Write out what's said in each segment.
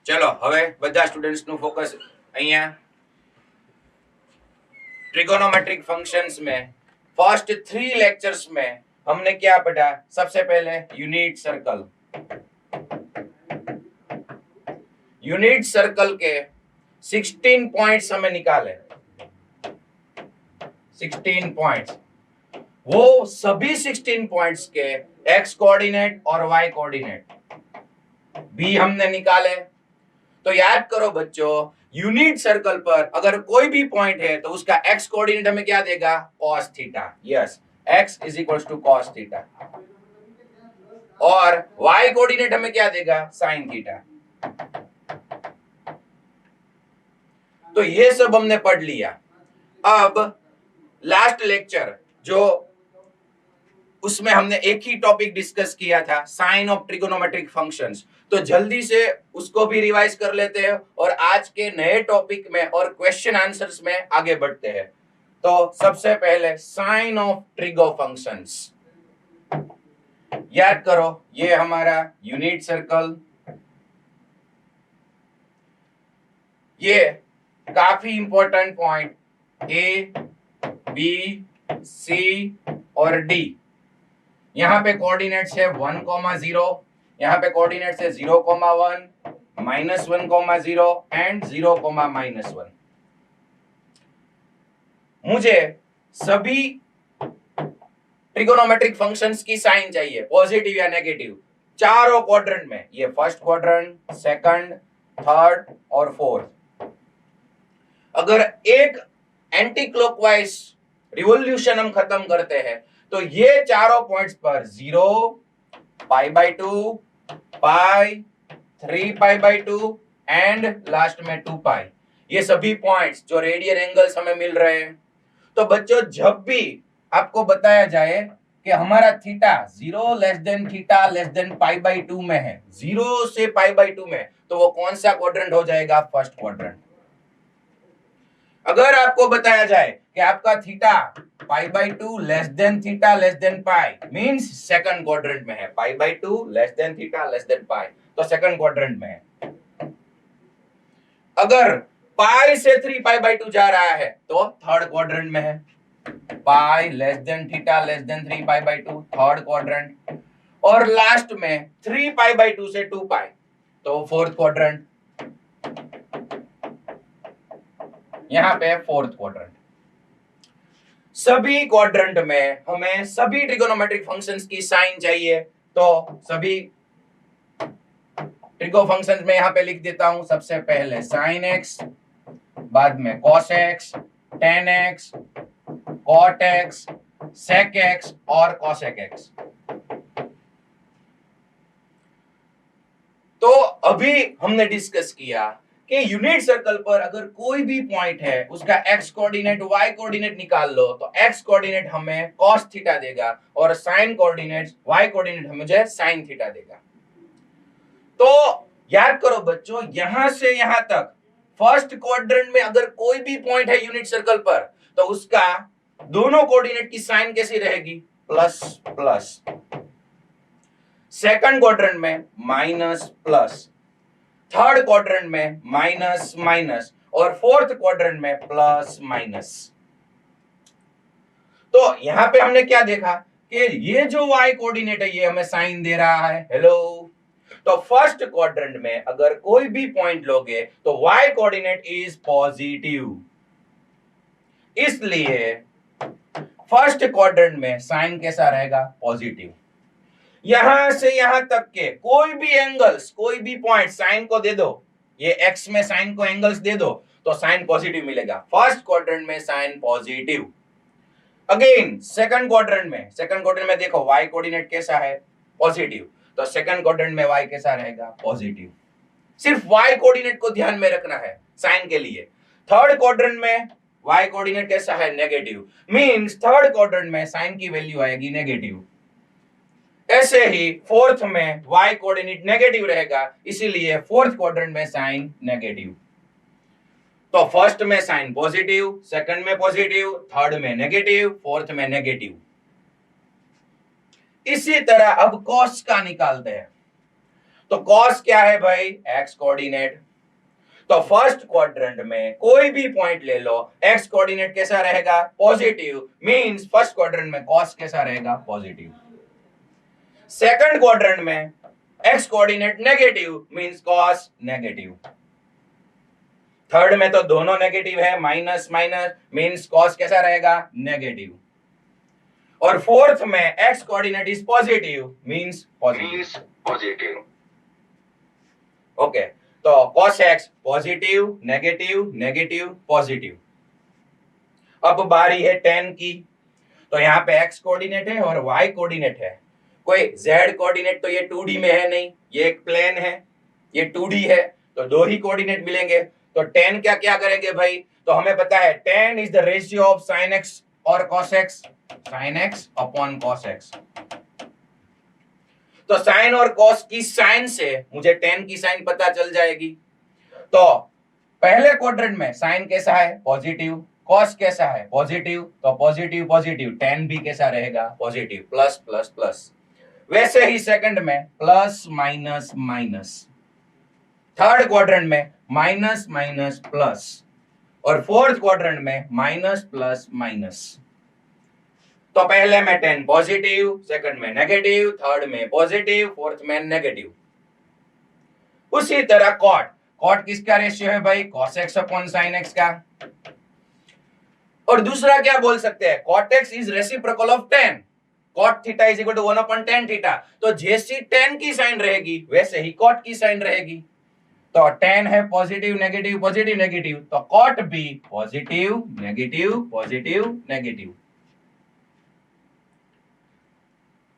चलो હવે બધા સ્ટુડન્ટ્સ નું ફોકસ અહીંયા ट्रिगोनोमेट्रिक फंक्शंस में फर्स्ट 3 लेक्चर्स में हमने क्या पढ़ा। सबसे पहले यूनिट सर्कल। यूनिट सर्कल के 16 पॉइंट्स हमें निकाले। 16 पॉइंट्स, वो सभी 16 पॉइंट्स के एक्स कोऑर्डिनेट और वाई कोऑर्डिनेट भी हमने निकाले। तो याद करो बच्चों, यूनिट सर्कल पर अगर कोई भी पॉइंट है तो उसका एक्स कोऑर्डिनेट हमें क्या देगा? cos theta. Yes, x is equal to cos theta. और y कोऑर्डिनेट हमें क्या देगा? sin theta. तो ये सब हमने पढ़ लिया। अब लास्ट लेक्चर जो उसमें हमने एक ही टॉपिक डिस्कस किया था, साइन ऑफ ट्रिगोनोमेट्रिक फंक्शंस, तो जल्दी से उसको भी रिवाइज कर लेते हैं और आज के नए टॉपिक में और क्वेश्चन आंसर्स में आगे बढ़ते हैं। तो सबसे पहले साइन ऑफ ट्रिगो फंक्शंस याद करो। ये हमारा यूनिट सर्कल, ये काफी इंपॉर्टेंट पॉइंट ए, बी, सी और डी। यहाँ पे कोऑर्डिनेट्स है 1,0, यहाँ पे कोऑर्डिनेट्स है 0,1, -1,0 एंड 0,-1। मुझे सभी ट्रिगोनोमेट्रिक फंक्शंस की साइन चाहिए, पॉजिटिव या नेगेटिव, चारों क्वाड्रेंट में। ये फर्स्ट क्वाड्रेंट, सेकंड, थर्ड और फोर्थ। अगर एक एंटी क्लॉकवाइज रिवॉल्यूशन हम खत्म करते हैं तो ये चारों पॉइंट्स पर 0, π/2, पाई, 3π/2 एंड लास्ट में 2π, ये सभी पॉइंट्स जो रेडियल एंगल्स हमें मिल रहे हैं। तो बच्चों, जब भी आपको बताया जाए कि हमारा theta 0 less than theta less than π/2 में है, 0 से π/2 में, तो वो कौन सा क्वाड्रेंट हो जाएगा? First quadrant. अगर आपको बताया जाए कि आपका theta π/2 less than theta less than pi, means second quadrant में है। π/2 less than theta less than pi, तो सेकंड क्वाड्रेंट में है। अगर पाई से 3π/2 जा रहा है तो थर्ड क्वाड्रेंट में है। Pi less than theta less than 3π/2, third quadrant. और लास्ट में 3π/2 से 2π, तो फोर्थ क्वाड्रेंट। यहां पे फोर्थ क्वाड्रेंट। सभी क्वाड्रेंट में हमें सभी ट्रिगोनोमेट्रिक फंक्शंस की साइन चाहिए। तो सभी ट्रिगो फंक्शंस में यहां पे लिख देता हूं। सबसे पहले sin x, बाद में cos x, tan x, cot x, sec x और cosec x। तो अभी हमने डिस्कस किया कि यूनिट सर्कल पर अगर कोई भी पॉइंट है, उसका एक्स कोऑर्डिनेट, वाई कोऑर्डिनेट निकाल लो, तो एक्स कोऑर्डिनेट हमें cos थीटा देगा और साइन कोऑर्डिनेट, वाई कोऑर्डिनेट हमें साइन थीटा देगा। तो याद करो बच्चों, यहां से यहां तक फर्स्ट क्वाड्रेंट में अगर कोई भी पॉइंट है यूनिट सर्कल पर, तो उसका दोनों कोऑर्डिनेट की साइन कैसी रहेगी? Plus plus. सेकंड क्वाड्रेंट में माइनस प्लस, थर्ड क्वाड्रेंट में माइनस माइनस और फोर्थ क्वाड्रेंट में प्लस माइनस। तो यहां पे हमने क्या देखा कि ये जो y कोऑर्डिनेट है ये हमें साइन दे रहा है। हेलो, तो फर्स्ट क्वाड्रेंट में अगर कोई भी पॉइंट लोगे तो y कोऑर्डिनेट इज पॉजिटिव, इसलिए फर्स्ट क्वाड्रेंट में साइन कैसा रहेगा? पॉजिटिव। यहां से यहां तक के कोई भी एंगल्स, कोई भी पॉइंट साइन को दे दो, ये x में साइन को एंगल्स दे दो तो साइन पॉजिटिव मिलेगा। फर्स्ट क्वाड्रेंट में sine positive. Again second quadrant में देखो y कोऑर्डिनेट कैसा है? पॉजिटिव, तो सेकंड क्वाड्रेंट में y कैसा रहेगा? पॉजिटिव। सिर्फ y कोऑर्डिनेट को ध्यान में रखना है साइन के लिए। थर्ड क्वाड्रेंट में y कोऑर्डिनेट कैसा है? नेगेटिव, मींस थर्ड क्वाड्रेंट में साइन की वैल्यू आएगी नेगेटिव। ऐसे ही फोर्थ में y कोऑर्डिनेट नेगेटिव रहेगा, इसीलिए फोर्थ क्वाड्रेंट में साइन नेगेटिव। तो फर्स्ट में साइन पॉजिटिव, सेकंड में पॉजिटिव, थर्ड में नेगेटिव, फोर्थ में नेगेटिव। इसी तरह अब कॉस का निकालते हैं। तो कॉस क्या है भाई, एक्स कोऑर्डिनेट। तो फर्स्ट क्वाड्रेंट में कोई भी पॉइंट ले लो, एक्स कोऑर्डिनेट कैसा रहेगा, पॉजिटिव, मींस फर्स्ट क्वाड्रेंट में कॉस कैसा रहेगा, पॉजिटिव। सेकंड क्वाड्रेंट में x coordinate negative, means cos negative. Third में तो दोनों नेगेटिव है, माइनस माइनस, मींस कॉस कैसा रहेगा, नेगेटिव। और फोर्थ में x coordinate is positive, means positive. Okay, तो cos x positive negative negative positive. अब बारी है tan की। तो यहाँ पे x कोऑर्डिनेट है और y कोऑर्डिनेट है, कोई z कोऑर्डिनेट तो ये 2D में है नहीं, ये एक प्लेन है, ये 2D है, तो दो ही कोऑर्डिनेट मिलेंगे। तो tan क्या क्या करेंगे भाई, तो हमें पता है tan is the ratio of sin x और cos x, sin x upon cos x। तो साइन और कॉस की साइन से मुझे टेन की साइन पता चल जाएगी। तो पहले क्वाड्रेंट में साइन कैसा है, पॉजिटिव, कॉस कैसा है, पॉजिटिव, तो पॉजिटिव पॉजिटिव, टेन भी कैसा रहेगा, पॉजिटिव, प्लस प्लस प्लस। वैसे ही सेकंड में plus minus minus, third quadrant में माइनस माइनस प्लस, और फोर्थ क्वाड्रेंट में माइनस प्लस माइनस। तो पहले में 10 पॉजिटिव, सेकंड में नेगेटिव, थर्ड में पॉजिटिव, फोर्थ में नेगेटिव। उसी तरह कॉट, कॉट किसका रेशियो है भाई, cos x upon sin x का। और दूसरा क्या बोल सकते हैं, cot x is reciprocal of tan, cot theta is equal to 1 upon tan theta. तो जैसी tan की साइन रहेगी वैसे ही cot की साइन रहेगी। तो tan है पॉजिटिव नेगेटिव पॉजिटिव नेगेटिव, तो cot भी positive negative positive negative.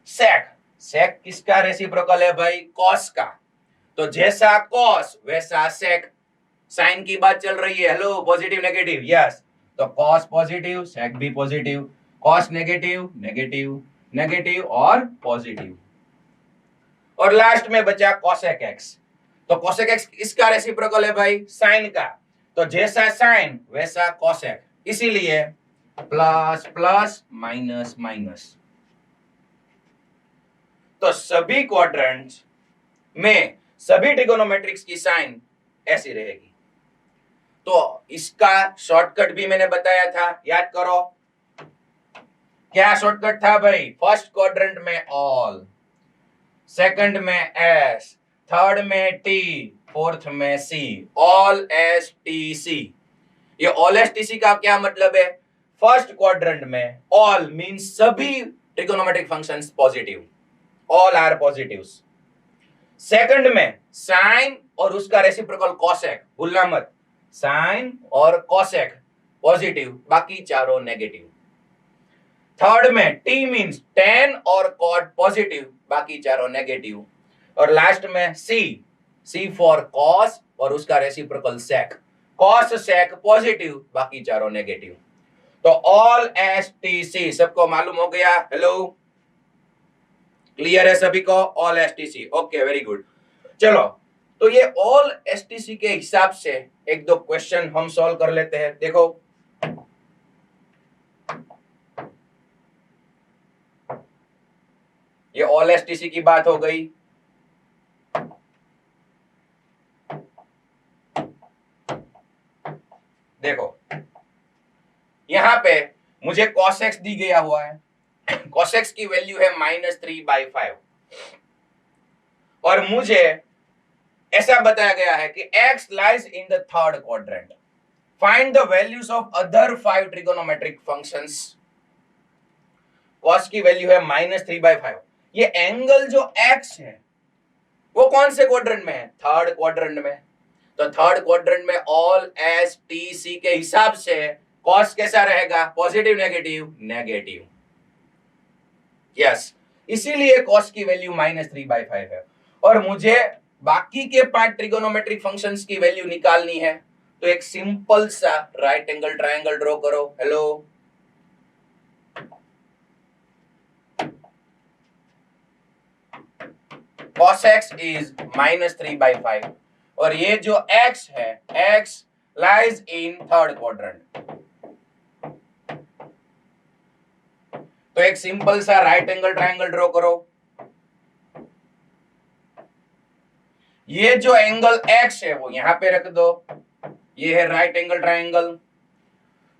sec, sec किसका रेसिप्रोकल है भाई, cos का। तो जैसा cos वैसा sec, साइन की बात चल रही है, हेलो पॉजिटिव नेगेटिव, यस, तो cos पॉजिटिव sec भी positive, cos negative negative negative और पॉजिटिव। और लास्ट में बचा cosec x। तो cosec x इसका रेसिप्रोकल है भाई, साइन का। तो जैसा साइन वैसा cosec, इसीलिए प्लस प्लस माइनस माइनस। तो सभी क्वाड्रेंट्स में सभी ट्रिगोनोमेट्रिक्स की साइन ऐसी रहेगी। तो इसका शॉर्टकट भी मैंने बताया था, याद करो। क्या शॉर्टकट था भाई, फर्स्ट क्वाड्रेंट में ऑल, सेकंड में एस, थर्ड में टी, फोर्थ में C, all S T C. ये ऑल एस टी सी का क्या मतलब है, फर्स्ट क्वाड्रेंट में ऑल मींस सभी trigonometric functions positive, all are positives. Second में साइन और उसका रेसिप्रोकल कॉसेक, भूलना मत, साइन और कॉसेक पॉजिटिव, बाकी चारों नेगेटिव। थर्ड में टी मींस टेन और कॉट पॉजिटिव, बाकी चारों नेगेटिव। और लास्ट में सी, सी फॉर कॉस और उसका रेसिप्रोकल सेक, कॉस सेक पॉजिटिव, बाकी चारों नेगेटिव। तो ऑल एस टी सी सबको मालूम हो गया, हेलो क्लियर है सभी को, all STC, okay very good. चलो, तो ये ऑल एसटीसी के हिसाब से एक दो क्वेश्चन हम सॉल्व कर लेते हैं। देखो, ये ऑल एसटीसी की बात हो गई। देखो यहां पे मुझे cos x दी गया हुआ है, cos x की वैल्यू है -3/5, और मुझे ऐसा बताया गया है कि x lies in the third quadrant, find the values of other 5 trigonometric functions। cos की वैल्यू है -3/5। ये एंगल जो x है वो कौन से क्वाड्रेंट में है, थर्ड क्वाड्रेंट में। तो थर्ड क्वाड्रेंट में ऑल एस टी सी के हिसाब से cos कैसा रहेगा, पॉजिटिव नेगेटिव नेगेटिव, यस, इसीलिए cos की वैल्यू -3/5 है। और मुझे बाकी के 5 ट्रिगोनोमेट्रिक फंक्शंस की वैल्यू निकालनी है। तो एक सिंपल सा राइट एंगल ट्रायंगल ड्रॉ करो, हेलो, cos x इज -3/5, और ये जो x है, x lies in third quadrant. तो एक सिंपल सा राइट एंगल ट्रायंगल ड्रॉ करो। ये जो एंगल एक्स है वो यहां पे रख दो, ये है राइट एंगल ट्राइंगल।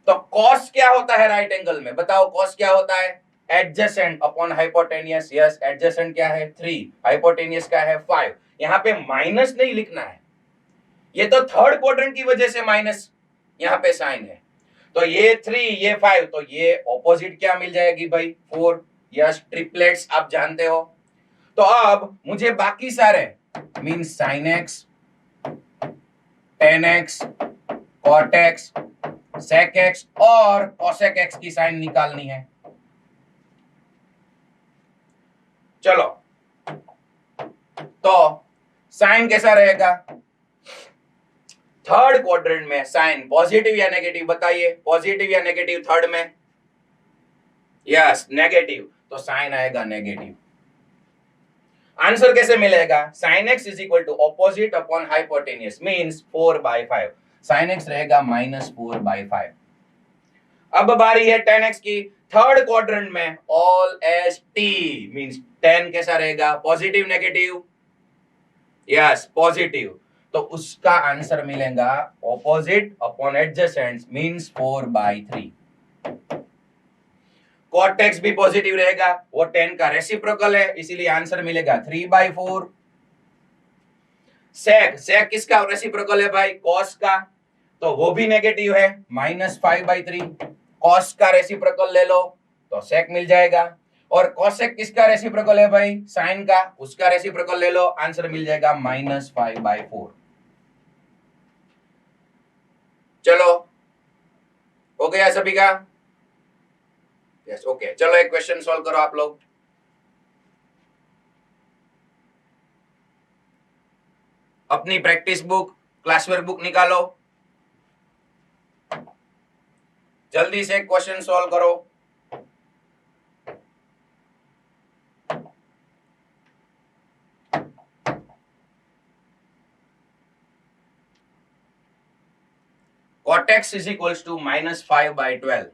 तो कॉस क्या होता है राइट एंगल में, बताओ कॉस क्या होता है? Adjacent upon hypotenuse. Yes, adjacent क्या है 3, हाइपोटेनियस क्या है 5। यहां पे माइनस नहीं लिखना है, ये तो थर्ड क्वाड्रेंट की वजह से माइनस यहां पे साइन है। तो ये 3 ये 5, तो ये ऑपोजिट क्या मिल जाएगी भाई 4। यस, ट्रिपलेट्स आप जानते हो। तो अब मुझे बाकी सारे mean sine x, tan x, cot x, sec x और कोसेक एक्स की साइन निकालनी है। चलो, तो साइन कैसा रहेगा? थर्ड क्वाड्रेंट में साइन पॉजिटिव या नेगेटिव, बताइए पॉजिटिव या नेगेटिव थर्ड में? यस, नेगेटिव, तो साइन आएगा नेगेटिव। आंसर कैसे मिलेगा? Sine x is equal to opposite upon hypotenuse means 4/5। Sine x रहेगा -4/5। अब बारी है tan x की। थर्ड क्वाड्रेंट में all S T means tan कैसा रहेगा? Positive negative? यस, पॉजिटिव, तो उसका आंसर मिलेगा opposite upon adjacent means 4/3। cot x भी पॉजिटिव रहेगा, वो tan का रेसिप्रोकल है, इसीलिए आंसर मिलेगा 3/4। sec किसका रेसिप्रोकल है भाई? cos का, तो वो भी नेगेटिव है -5/3। cos का रेसिप्रोकल ले लो तो sec मिल जाएगा। और cosec किसका रेसिप्रोकल है भाई? sin का, उसका रेसिप्रोकल ले लो, आंसर मिल जाएगा -5/4। चलो, हो गया सभी का? Yes, okay. चलो एक क्वेश्चन सॉल्व करो आप लोग। अपनी प्रैक्टिस बुक, क्लासवर्क बुक निकालो, जल्दी से क्वेश्चन सॉल्व करो। cot x is equals to -5/12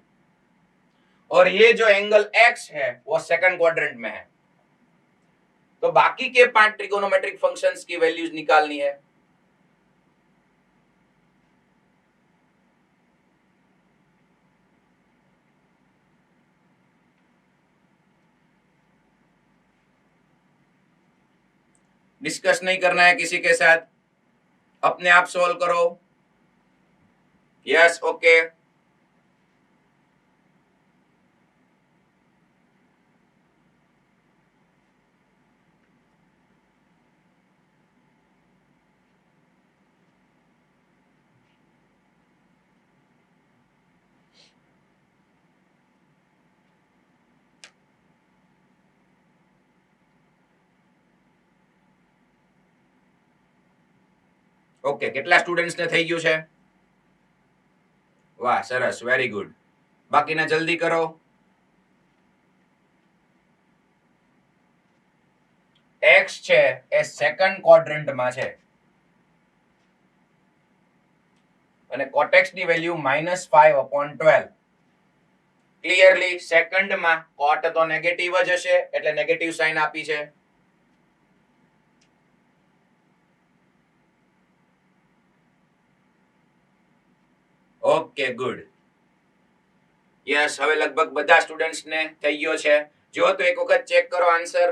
और ये जो एंगल x है वो सेकंड क्वाड्रेंट में है। तो बाकी के 5 ट्रिगोनोमेट्रिक फंक्शंस की वैल्यूज निकालनी है। डिस्कस नहीं करना है किसी के साथ, अपने आप सॉल्व करो। Yes, okay. ઓકે, કેટલા સ્ટુડન્ટ્સ ને થઈ ગયું છે? વાહ, સરસ, વેરી ગુડ। બાકીના જલ્દી કરો। x છે એ સેકન્ડ ક્વાડ્રન્ટમાં છે અને cot x ની વેલ્યુ -5/12। ક્લિયરલી સેકન્ડમાં cot તો નેગેટિવ જ હશે એટલે નેગેટિવ સાઇન આપી છે। Okay, good. યસ, હવે લગભગ બધા સ્ટુડન્ટ્સ ને થઈ ગયો છે। જો તો એક વખત ચેક કરો આન્સર।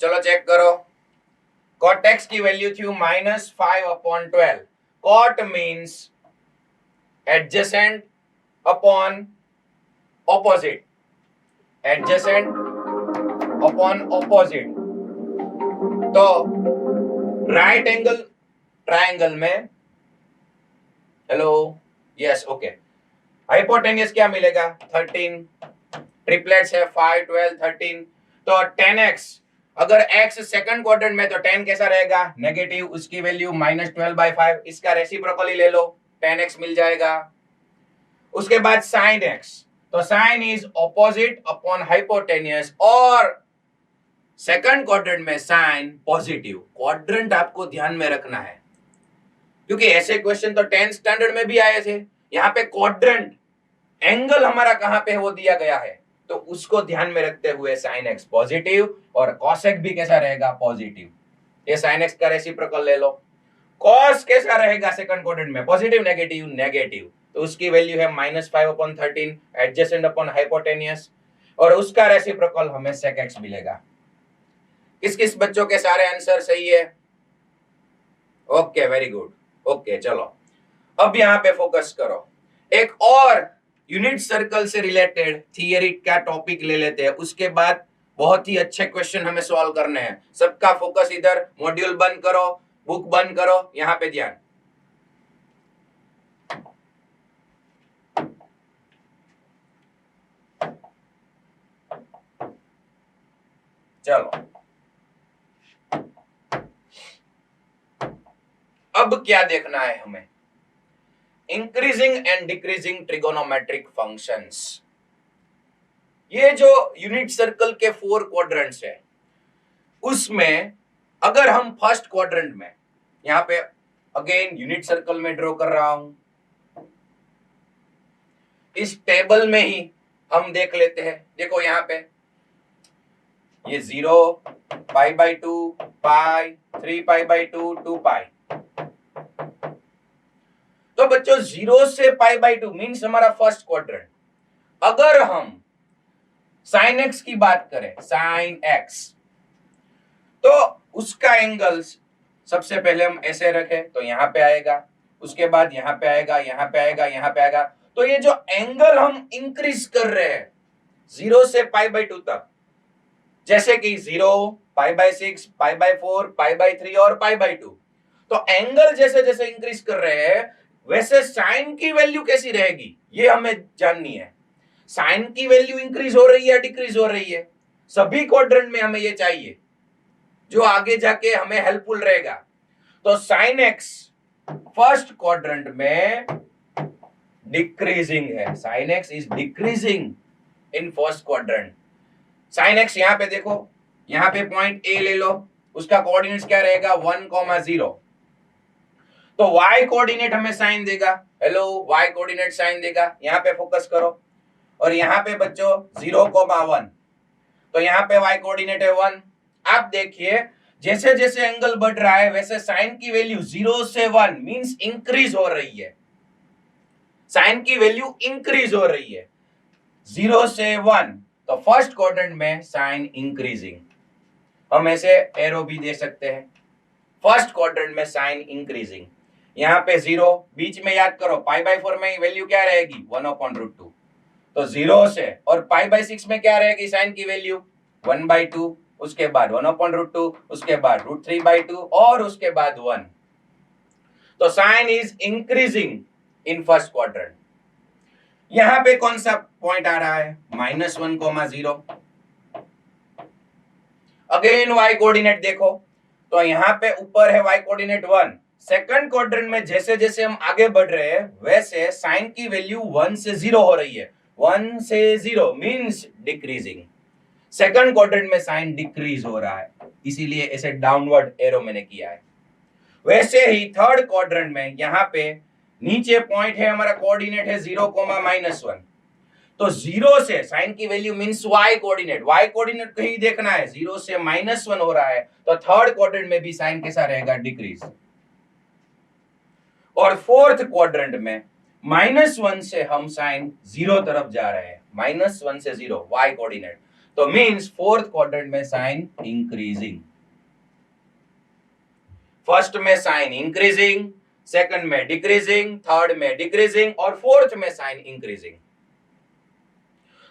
चलो चेक करो। cot x की वैल्यू थी -5/12। cot means adjacent upon opposite, adjacent upon opposite. तो राइट एंगल ट्रायंगल में, हेलो, यस, ओके, हाइपोटेनियस क्या मिलेगा 13, ट्रिपलेट्स है 5, 12, 13। तो 10x, अगर x सेकंड क्वाड्रेंट में तो 10 कैसा रहेगा? नेगेटिव, उसकी वैल्यू -12/5। इसका रेसिप्रोकल ही ले लो, 10x मिल जाएगा। उसके बाद sin x, तो sin is opposite upon hypotenuse और सेकंड क्वाड्रेंट में sin पॉजिटिव। क्वाड्रेंट आपको ध्यान में रखना है, क्योंकि ऐसे क्वेश्चन तो 10th स्टैंडर्ड में भी आए थे। यहाँ पे क्वाड्रेंट एंगल हमारा कहां पे है वो दिया गया है, तो उसको ध्यान में रखते हुए sin x पॉजिटिव और cos x भी कैसा रहेगा, पॉजिटिव। ये sin x का रेसिप्रोकल ले लो। cos कैसा रहेगा सेकंड क्वाड्रेंट में, पॉजिटिव नेगेटिव, नेगेटिव, तो उसकी वैल्यू है -5/13 एडजेसेंट अपॉन हाइपोटेनियस, और उसका रेसिप्रोकल हमें sec x मिलेगा। किस किस बच्चों के सारे आंसर सही है? Okay, very good. ओके, चलो अब यहां पे फोकस करो। एक और यूनिट सर्कल से रिलेटेड थियरी का टॉपिक ले लेते हैं, उसके बाद बहुत ही अच्छे क्वेश्चन हमें सॉल्व करने हैं। सबका फोकस इधर, मॉड्यूल बंद करो, बुक बंद करो, यहां पे ध्यान। चलो अब क्या देखना है हमें, increasing and decreasing trigonometric functions. ये जो यूनिट सर्कल के 4 क्वाड्रेंट्स है, उसमें अगर हम फर्स्ट क्वाड्रेंट में, यहां पे अगेन यूनिट सर्कल में ड्रॉ कर रहा हूं, इस टेबल में ही हम देख लेते हैं। देखो यहां पे ये 0, π/2, पाई, 3π/2, 2π। तो बच्चों 0 से π/2 मीन्स हमारा फर्स्ट क्वाड्रेंट। अगर हम sin x की बात करें, sin x, तो उसका एंगल्स सबसे पहले हम ऐसे रखें तो यहां पे आएगा, उसके बाद यहां पे आएगा, यहां पे आएगा, यहां पे आएगा। तो ये जो एंगल हम इंक्रीज कर रहे हैं 0 से π/2 तक, जैसे कि 0, π/6, π/4, π/3 और π/2, तो एंगल जैसे जैसे इंक्रीज कर रहे हैं वैसे साइन की वैल्यू कैसी रहेगी ये हमें जाननी है। साइन की वैल्यू इंक्रीज हो रही है, डिक्रीज हो रही है, सभी क्वाड्रेंट में हमें ये चाहिए जो आगे जाके हमें हेल्पफुल रहेगा। तो sin x फर्स्ट क्वाड्रेंट में डिक्रीजिंग है, sin x is decreasing in first quadrant. sin x यहां पे देखो, यहां पे पॉइंट A ले लो, उसका कोऑर्डिनेट्स क्या रहेगा 1,0, तो y कोऑर्डिनेट हमें साइन देगा, हेलो y कोऑर्डिनेट साइन देगा, यहां पे फोकस करो। और यहां पे बच्चों 0,1, तो यहां पे y कोऑर्डिनेट है 1। आप देखिए जैसे जैसे एंगल बढ़ रहा है वैसे साइन की वैल्यू 0 से 1 मींस इंक्रीज हो रही है, साइन की वैल्यू इंक्रीज हो रही है 0 से 1, तो फर्स्ट क्वाड्रेंट में साइन इंक्रीजिंग। हम ऐसे एरो भी दे सकते हैं, फर्स्ट क्वाड्रेंट में साइन इंक्रीजिंग। यहां पे 0 बीच में, याद करो π/4 में वैल्यू क्या रहेगी 1/√2, तो 0 से, और π/6 में क्या रहेगी साइन की वैल्यू 1/2, उसके बाद 1/√2, उसके बाद √3/2 और उसके बाद 1। तो sine is increasing in first quadrant. यहां पे कौन सा पॉइंट आ रहा है -1,0। अगेन y कोऑर्डिनेट देखो, तो यहां पे ऊपर है y कोऑर्डिनेट 1। सेकंड क्वाड्रेंट में जैसे जैसे हम आगे बढ़ रहे हैं वैसे साइन की वैल्यू 1 से 0 हो रही है, 1 से 0 मींस डिक्रीजिंग। सेकंड क्वाड्रेंट में साइन डिक्रीज हो रहा है, इसीलिए ऐसे डाउनवर्ड एरो मैंने किया है। वैसे ही थर्ड क्वाड्रेंट में यहां पे नीचे पॉइंट है हमारा, कोऑर्डिनेट है 0,-1, तो 0 से साइन की value means y coordinate, y coordinate कहीं देखना है, 0 से -1 हो रहा है, तो थर्ड क्वाड्रेंट में भी साइन कैसा रहेगा, डिक्रीज। और फोर्थ क्वाड्रेंट में -1 से हम साइन 0 तरफ जा रहे हैं, -1 से 0 y कोऑर्डिनेट, तो मींस फोर्थ क्वाड्रेंट में साइन इंक्रीजिंग। फर्स्ट में साइन इंक्रीजिंग, सेकंड में डिक्रीजिंग, थर्ड में डिक्रीजिंग और फोर्थ में साइन इंक्रीजिंग।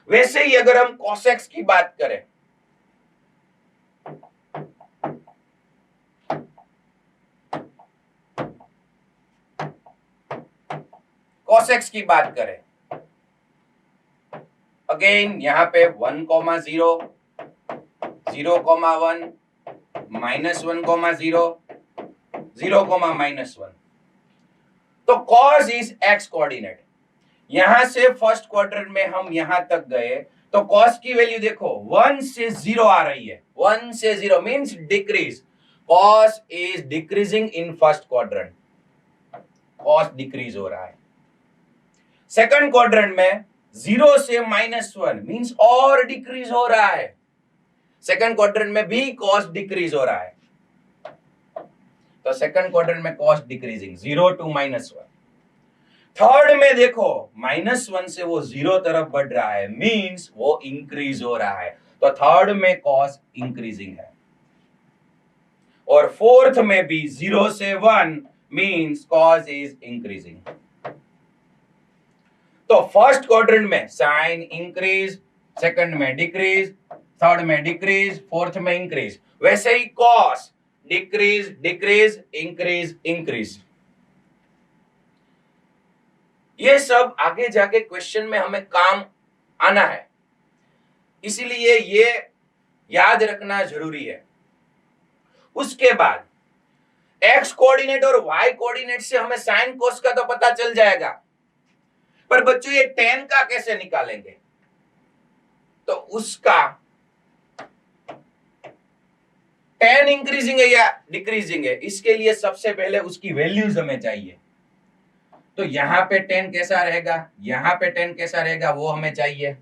वैसे ही अगर हम cos x की बात करें, cos x की बात करें, अगेन यहां पे 1,0, 0,1, -1,0, 0,-1, तो cos इज x कोऑर्डिनेट। यहां से फर्स्ट क्वाड्रेंट में हम यहां तक गए तो cos की वैल्यू देखो 1 से 0 आ रही है, 1 से 0 means decrease, cos is decreasing in first quadrant. Cos decrease हो रहा है। सेकंड क्वाड्रेंट में 0 से -1 मींस और डिक्रीज हो रहा है। सेकंड क्वाड्रेंट में भी कॉस डिक्रीज हो रहा है, तो सेकंड क्वाड्रेंट में कॉस डिक्रीजिंग 0 to -1। थर्ड में देखो -1 से वो 0 तरफ बढ़ रहा है, मींस वो इंक्रीज हो रहा है, तो थर्ड में कॉस इंक्रीजिंग है। और फोर्थ में भी 0 से 1 मींस कॉस इज इंक्रीजिंग। तो फर्स्ट क्वाड्रेंट में साइन इंक्रीज, सेकंड में डिक्रीज, थर्ड में डिक्रीज, फोर्थ में इंक्रीज। वैसे ही cos decrease decrease increase increase. ये सब आगे जाके क्वेश्चन में हमें काम आना है, इसीलिए ये याद रखना जरूरी है। उसके बाद एक्स कोऑर्डिनेट और वाई कोऑर्डिनेट से हमें साइन कोस का तो पता चल जाएगा, पर बच्चों ये tan का कैसे निकालेंगे? तो उसका tan इंक्रीजिंग है या डिक्रीजिंग है, इसके लिए सबसे पहले उसकी वैल्यूज हमें चाहिए। तो यहां पे tan कैसा रहेगा, यहां पे tan कैसा रहेगा, वो हमें चाहिए।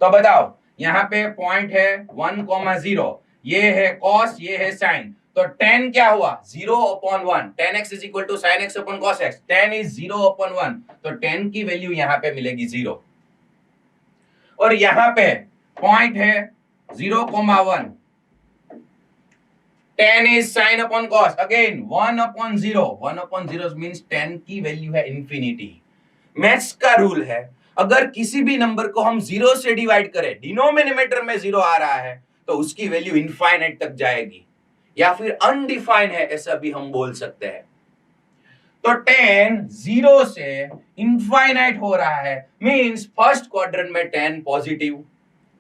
तो बताओ, यहां पे पॉइंट है 1,0, ये है cos, ये है sin, तो tan क्या हुआ 0/1, tan x is equal to sin x upon cos x, tan is 0/1, तो tan की वैल्यू यहां पे मिलेगी 0। और यहां पे पॉइंट है 0,1, tan is sin upon cos, again 1/0, 1/0 means tan की वैल्यू है इंफिनिटी। मैथ्स का रूल है, अगर किसी भी नंबर को हम 0 से डिवाइड करें, डिनोमिनेटर में 0 आ रहा है, तो उसकी वैल्यू इनफाइनाइट तक जाएगी, या फिर अनडिफाइन है ऐसा भी हम बोल सकते हैं। तो tan 0 से इनफाइनाइट हो रहा है, मींस फर्स्ट क्वाड्रेंट में tan पॉजिटिव,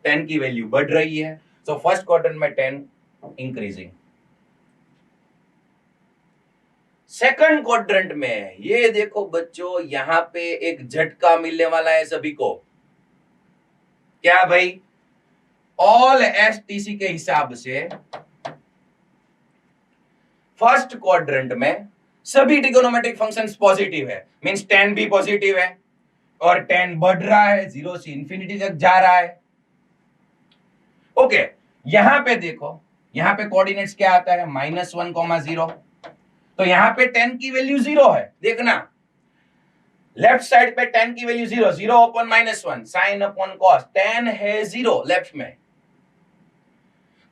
tan की वैल्यू बढ़ रही है, तो फर्स्ट क्वाड्रेंट में tan इंक्रीजिंग। सेकंड क्वाड्रेंट में ये देखो बच्चों, यहां पे एक झटका मिलने वाला है सभी को। क्या भाई? ऑल एसटीसी के हिसाब से फर्स्ट क्वाड्रेंट में सभी ट्रिगोनोमेट्रिक फंक्शंस पॉजिटिव है, मींस tan भी पॉजिटिव है, और tan बढ़ रहा है, 0 से इंफिनिटी तक जा रहा है। ओके, यहां पे देखो, यहां पे कोऑर्डिनेट्स क्या आता है -1,0, तो यहां पे tan की वैल्यू 0 है। देखना लेफ्ट साइड पे tan की value 0, 0/-1, sign upon cos, tan है 0 लेफ्ट में,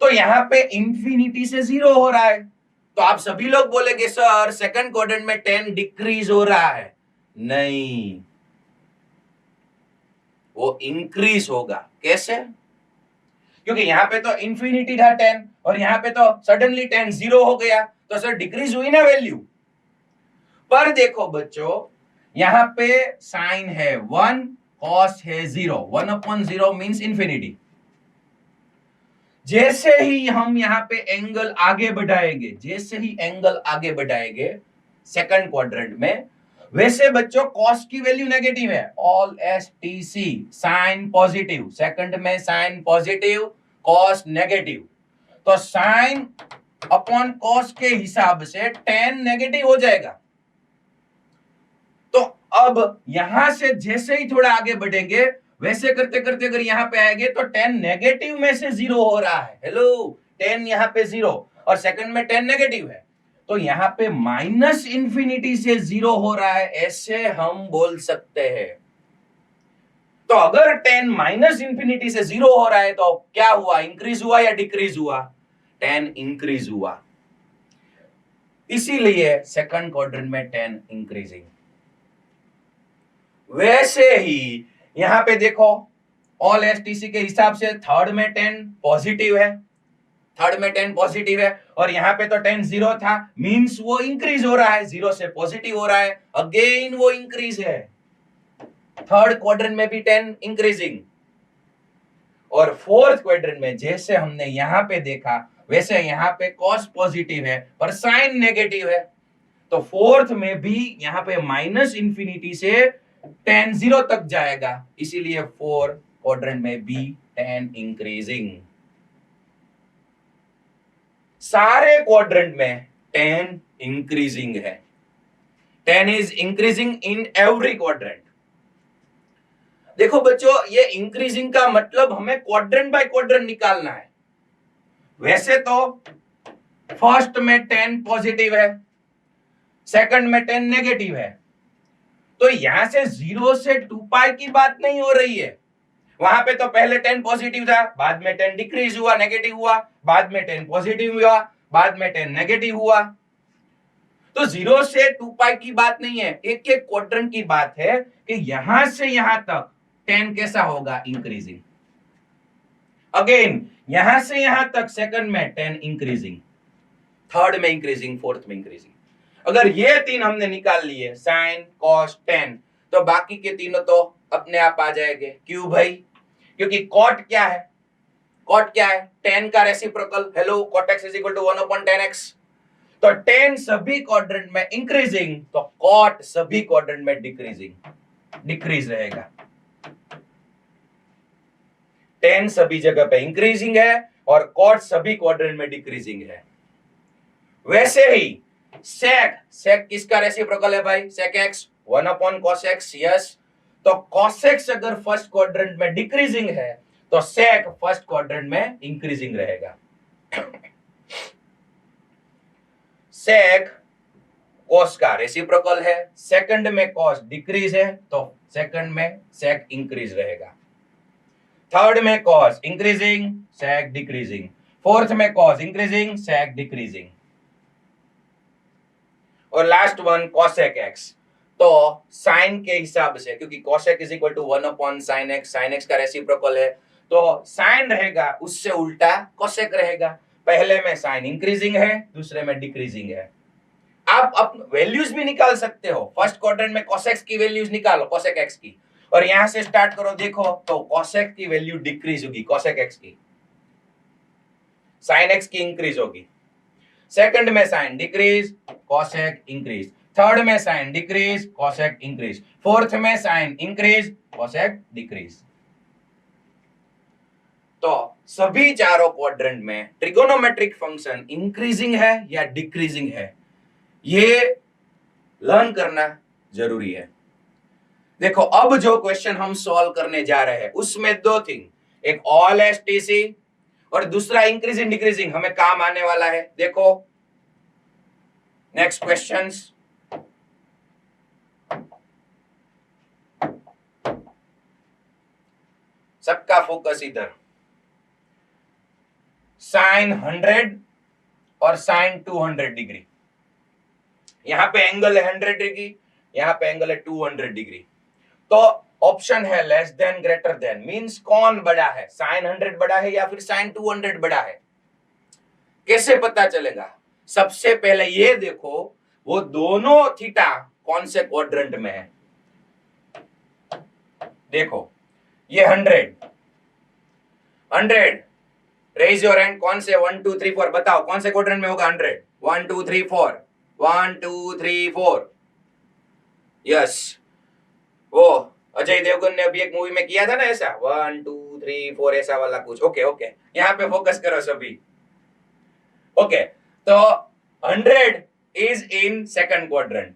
तो यहां पे इंफिनिटी से 0 हो रहा है। तो आप सभी लोग बोलेंगे सर सेकंड क्वाड्रेंट में tan डिक्रीज हो रहा है। नहीं, वो इंक्रीज होगा। कैसे? क्योंकि यहां पे तो इंफिनिटी था tan, और यहां पे तो सडनली tan 0 हो गया, तो सर डिक्रीज हुई ना वैल्यू। पर देखो बच्चों, यहां पे साइन है 1, कॉस है 0, 1/0 मींस इंफिनिटी। जैसे ही हम यहां पे एंगल आगे बढ़ाएंगे, जैसे ही एंगल आगे बढ़ाएंगे सेकंड क्वाड्रेंट में, वैसे बच्चों कॉस की वैल्यू नेगेटिव है, all STC sine positive, second में साइन पॉजिटिव, कॉस नेगेटिव, तो साइन अपॉन कॉस के हिसाब से tan नेगेटिव हो जाएगा। तो अब यहां से जैसे ही थोड़ा आगे बढ़ेंगे, वैसे करते करते अगर यहां पे आएंगे तो tan नेगेटिव में से 0 हो रहा है। हेलो, tan यहां पे 0 और सेकंड में tan नेगेटिव है, तो यहां पे माइनस इंफिनिटी से 0 हो रहा है, ऐसे हम बोल सकते हैं। तो अगर tan माइनस इंफिनिटी से 0 हो रहा है, तो क्या हुआ? इंक्रीज हुआ या डिक्रीज हुआ? tan इंक्रीज हुआ, इसीलिए सेकंड क्वाड्रेंट में tan इंक्रीजिंग। वैसे ही यहां पे देखो, ऑल एसटीसी के हिसाब से थर्ड में tan पॉजिटिव है, थर्ड में tan पॉजिटिव है, और यहां पे तो tan 0 था, मींस वो इंक्रीज हो रहा है, 0 से पॉजिटिव हो रहा है, अगेन वो इंक्रीज है। थर्ड क्वाड्रेंट में भी tan इंक्रीजिंग, और फोर्थ क्वाड्रेंट में जैसे हमने यहां पे देखा, वैसे यहां पे cos पॉजिटिव है पर साइन नेगेटिव है, तो फोर्थ में भी यहां पे माइनस इंफिनिटी से tan 0 तक जाएगा, इसीलिए फोर्थ क्वाड्रेंट में भी tan इंक्रीजिंग। सारे क्वाड्रेंट में tan इंक्रीजिंग है। 10 is increasing in every quadrant. देखो बच्चों, ये इंक्रीजिंग का मतलब हमें क्वाड्रेंट बाय क्वाड्रेंट निकालना है। वैसे तो फर्स्ट में 10 पॉजिटिव है, सेकंड में 10 नेगेटिव है, तो यहां से 0 से 2 पाई की बात नहीं हो रही है। वहां पे तो पहले 10 पॉजिटिव था, बाद में 10 डिक्रीज हुआ, नेगेटिव हुआ, बाद में 10 पॉजिटिव हुआ, बाद में 10 नेगेटिव हुआ। तो 0 से 2 पाई की बात नहीं है, एक एक क्वाड्रेंट की बात है कि यहां से यहां तक 10 कैसा होगा, इंक्रीजिंग। अगेन यहां से यहां तक सेकंड में 10 इंक्रीजिंग, थर्ड में इंक्रीजिंग, फोर्थ में इंक्रीजिंग। अगर ये तीन हमने निकाल लिए, साइन कॉस टेन, तो बाकी के तीनों तो अपने आप आ जाएंगे। क्यों भाई? क्योंकि कॉट क्या है? कॉट क्या है? 10 का reciprocal. Hello, cot x is equal to 1/10x। तो 10 सभी क्वाड्रेंट में इंक्रीजिंग, तो कॉट सभी क्वाड्रेंट में डिक्रीजिंग, डिक्रीज रहेगा। 10 सभी जगह पे इंक्रीजिंग है और कॉट सभी क्वाड्रेंट में डिक्रीजिंग है। वैसे ही सेक, सेक किसका रेसिप्रोकल है भाई? Sec x 1/cos x। Yes, तो cos x अगर फर्स्ट क्वाड्रेंट में डिक्रीजिंग है तो सेक फर्स्ट क्वाड्रेंट में इंक्रीजिंग रहेगा। सेक cos का रेसिप्रोकल है, सेकंड में cos डिक्रीज है तो सेकंड में सेक इंक्रीज रहेगा। थर्ड में cos increasing, sec decreasing, fourth में cos इंक्रीजिंग, सेक डिक्रीजिंग, और लास्ट वन cosec x। तो साइन के हिसाब से, क्योंकि cosec is equal to 1/sin x, sin x का रेसिप्रोकल है, तो साइन रहेगा उससे उल्टा cosec रहेगा। पहले में साइन इंक्रीजिंग है, दूसरे में डिक्रीजिंग है। आप अपने वैल्यूज भी निकाल सकते हो। फर्स्ट क्वाड्रेंट में cos x की वैल्यूज निकालो, cosec x की, और यहां से स्टार्ट करो, देखो तो cosec की वैल्यू डिक्रीज होगी, cosec x की, sin x की इंक्रीज होगी। सेकंड में sine decrease, cosec increase, third में sine decrease, cosec increase, fourth में साइन इंक्रीज, cosec डिक्रीज। तो सभी चारों क्वाड्रेंट में ट्रिगोनोमेट्रिक फंक्शन इंक्रीजिंग है या डिक्रीजिंग है, ये लर्न करना जरूरी है। देखो, अब जो क्वेश्चन हम सॉल्व करने जा रहे हैं उसमें दो थिंग, एक ऑल एसटीसी और दूसरा इंक्रीजिंग डिक्रीजिंग हमें काम आने वाला है। देखो नेक्स्ट क्वेश्चंस, सबका फोकस इधर। साइन 100 और साइन 200 डिग्री, यहां पे एंगल है 100 डिग्री, यहां पे एंगल है 200 डिग्री। तो ऑप्शन है less than greater than, means कौन बड़ा है, साइन 100 बड़ा है या फिर साइन 200 बड़ा है? कैसे पता चलेगा? सबसे पहले ये देखो वो दोनों थीटा कौन से क्वाड्रेंट में है। देखो ये 100 रेज योर हैंड, कौन से 1 2 3 4 बताओ कौन से क्वाड्रेंट में होगा 100? 1 2 3 4, 1 2 3 4। यस, वो अजय देवगन ने अभी एक मूवी में किया था ना ऐसा, 1 2 3 4 ऐसा वाला कुछ। ओके ओके, यहाँ पे फोकस करो सभी। ओके, तो 100 इज इन सेकंड क्वाड्रेंट,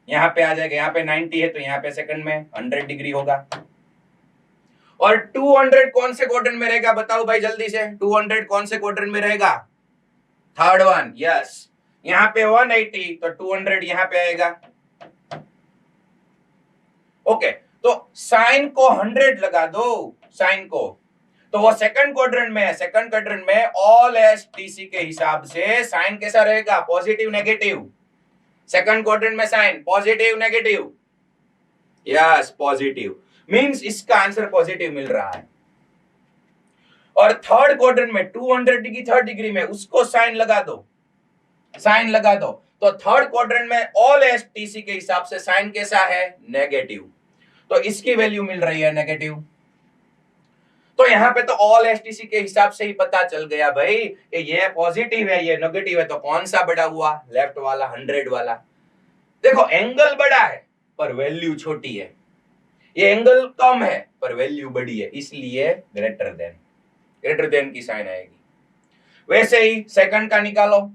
यहाँ पे आ जाएगा, यहाँ पे 90 है तो यहाँ पे सेकंड में 100 डिग्री होगा। और 200 कौन से क्वाड्रेंट में रहेगा बताओ भाई जल्दी से, 200 कौन से क्वाड्रेंट में रहेगा? Third one. यस, यहाँ पे 180 तो 200 यहाँ पे आएगा। ओके, तो साइन को 100 लगा दो, साइन को, तो वो सेकंड क्वाड्रेंट में है। सेकंड क्वाड्रेंट में ऑल एस टीसी के हिसाब से साइन कैसा रहेगा? Positive negative. सेकंड क्वाड्रेंट में sine positive negative, yes positive, means इसका आंसर पॉजिटिव मिल रहा है। और थर्ड क्वाड्रेंट में 200 डिग्री थर्ड डिग्री में उसको साइन लगा दो, साइन लगा दो, तो थर्ड क्वाड्रेंट में ऑल एस टीसी के हिसाब से साइन कैसा है? नेगेटिव, तो इसकी वैल्यू मिल रही है नेगेटिव। तो यहां पे तो ऑल एसटीसी के हिसाब से ही पता चल गया भाई कि ये पॉजिटिव है ये नेगेटिव है, तो कौन सा बड़ा हुआ? लेफ्ट वाला, 100 वाला। देखो एंगल बड़ा है पर वैल्यू छोटी है, ये एंगल कम है पर वैल्यू बड़ी है, इसलिए ग्रेटर देन की साइन आएगी। वैसे ही सेकंड का निकालो,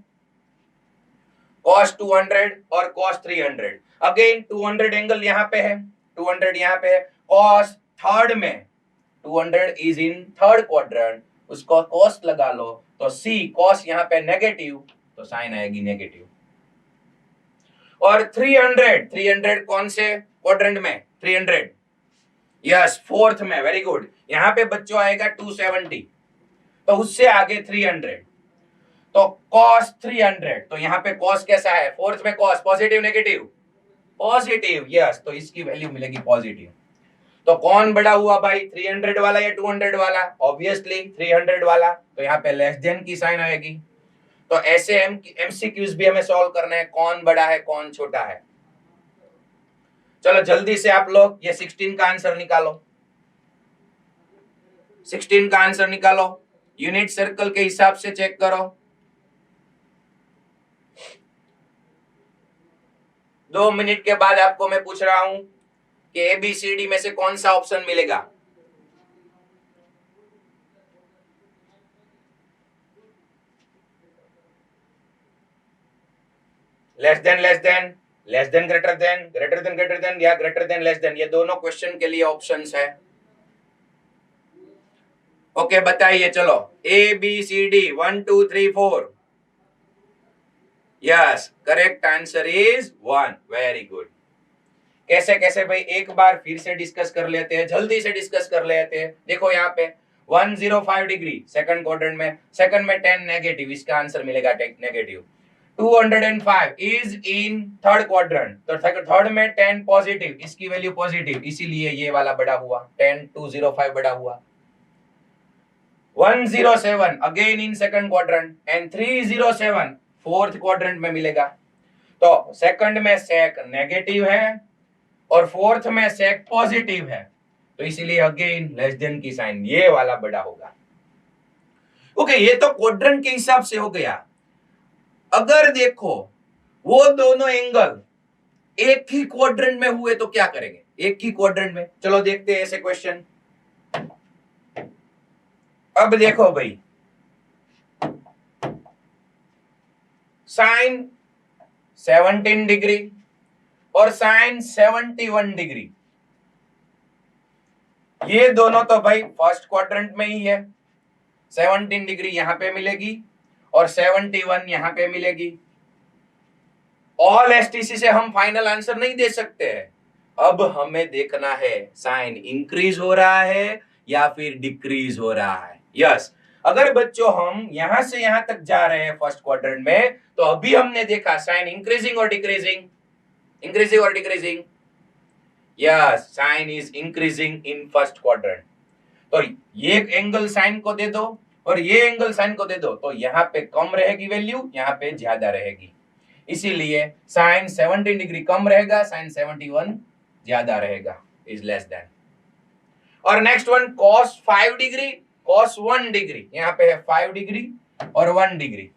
cos 200 और cos 300। अगेन 200 एंगल यहाँ पे है, 200 यहाँ पे है, कॉस थर्ड में 200 इज इन थर्ड क्वाड्रेंट, उसको कॉस लगा लो तो सी कॉस यहाँ पे नेगेटिव तो साइन आएगी नेगेटिव। और 300, 300 कौन से क्वाड्रेंट में? 300 यस फोर्थ में, वेरी गुड। यहाँ पे बच्चों आएगा 270 तो उससे आगे 300 तो cos 300, तो यहाँ पे cos कैसा है? फोर्थ में cos positive negative? Positive, yes, तो इसकी वैल्यू मिलेगी पॉजिटिव। तो कौन बड़ा हुआ भाई, 300 वाला या 200 वाला? ऑब्वियसली 300 वाला, तो यहाँ पे लेस देन की साइन आएगी। तो ऐसे एमसीक्यूज भी हमें सॉल्व करना है, कौन बड़ा है कौन छोटा है। चलो जल्दी से आप लोग ये 16 का आंसर निकालो, 16 का आंसर निकालो, यूनिट सर्कल के हिसाब से चेक करो। 2 मिनट के बाद आपको मैं पूछ रहा हूं कि एबीसीडी में से कौन सा ऑप्शन मिलेगा। Less than less than, less than greater than, greater than greater than या ग्रेटर देन लेस देन, ये दोनों क्वेश्चन के लिए ऑप्शंस है। ओके बताइए, चलो A B C D 1 2 3 4। Yes correct answer is 1, very good. कैसे कैसे भाई, एक बार फिर से डिस्कस कर लेते हैं, जल्दी से डिस्कस कर लेते हैं। देखो यहाँ पे 105 डिग्री सेकंड क्वाड्रेंट में, सेकंड में 10 नेगेटिव, इसका आंसर मिलेगा negative. 205 is in third quadrant, तो थर्ड में 10 पॉजिटिव, इसकी वैल्यू पॉजिटिव, इसीलिए ये वाला बड़ा हुआ, 10 205 बड़ा हुआ। 107 again in second quadrant and 307 fourth quadrant में मिलेगा। तो सेकंड में सेक नेगेटिव है और फोर्थ में सेक पॉजिटिव है, तो इसीलिए अगेन लेस देन की साइन, ये वाला बड़ा होगा। ओके, ये तो क्वाड्रेंट के हिसाब से हो गया। अगर देखो वो दोनों एंगल एक ही क्वाड्रेंट में हुए तो क्या करेंगे? एक ही क्वाड्रेंट में, चलो देखते हैं ऐसे क्वेश्चन। अब देखो भाई, साइन 17 डिग्री और साइन 71 डिग्री, ये दोनों तो भाई फर्स्ट क्वाड्रेंट में ही है। 17 डिग्री यहां पे मिलेगी और 71 यहां पे मिलेगी। ऑल एसटीसी से हम फाइनल आंसर नहीं दे सकते हैं। अब हमें देखना है साइन इंक्रीज हो रहा है या फिर डिक्रीज हो रहा है। यस, अगर बच्चों हम यहां से यहां तक जा रहे हैं फर्स्ट क्वाड्रेंट में, तो अभी हमने देखा साइन इंक्रीजिंग और डिक्रीजिंग, इंक्रीजिंग और decreasing. Yes, sine is increasing in first quadrant. तो ये एंगल साइन को दे दो और ये एंगल साइन को दे दो, तो यहाँ पे कम रहेगी वैल्यू, यहाँ पे ज्यादा रहेगी, इसीलिए साइन 17 डिग्री कम रहेगा, साइन 71 ज्यादा रहेगा, इज लेस देन। और next one cos 5 degree, cos 1 degree, यहाँ पे है 5 डिग्री और 1 डिग्री,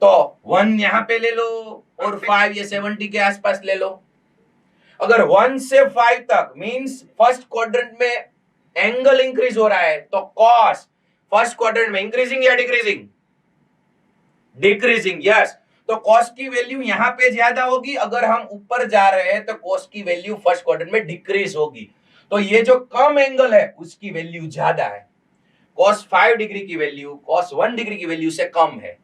तो 1 यहाँ पे ले लो और 5 ये 70 के आसपास ले लो। अगर 1 से 5 तक मींस फर्स्ट क्वाड्रेंट में एंगल इंक्रीज हो रहा है, तो cos फर्स्ट क्वाड्रेंट में इंक्रीजिंग या डिक्रीजिंग? Decreasing, yes. तो cos की वैल्यू यहाँ पे ज्यादा होगी, अगर हम ऊपर जा रहे हैं तो cos की वैल्यू फर्स्ट क्वाड्रेंट में डिक्रीज होगी, तो ये जो कम एंगल है उसकी वैल्यू ज्यादा है। cos 5 डिग्री की वैल्यू cos 1 डिग्री की वैल्यू से कम है,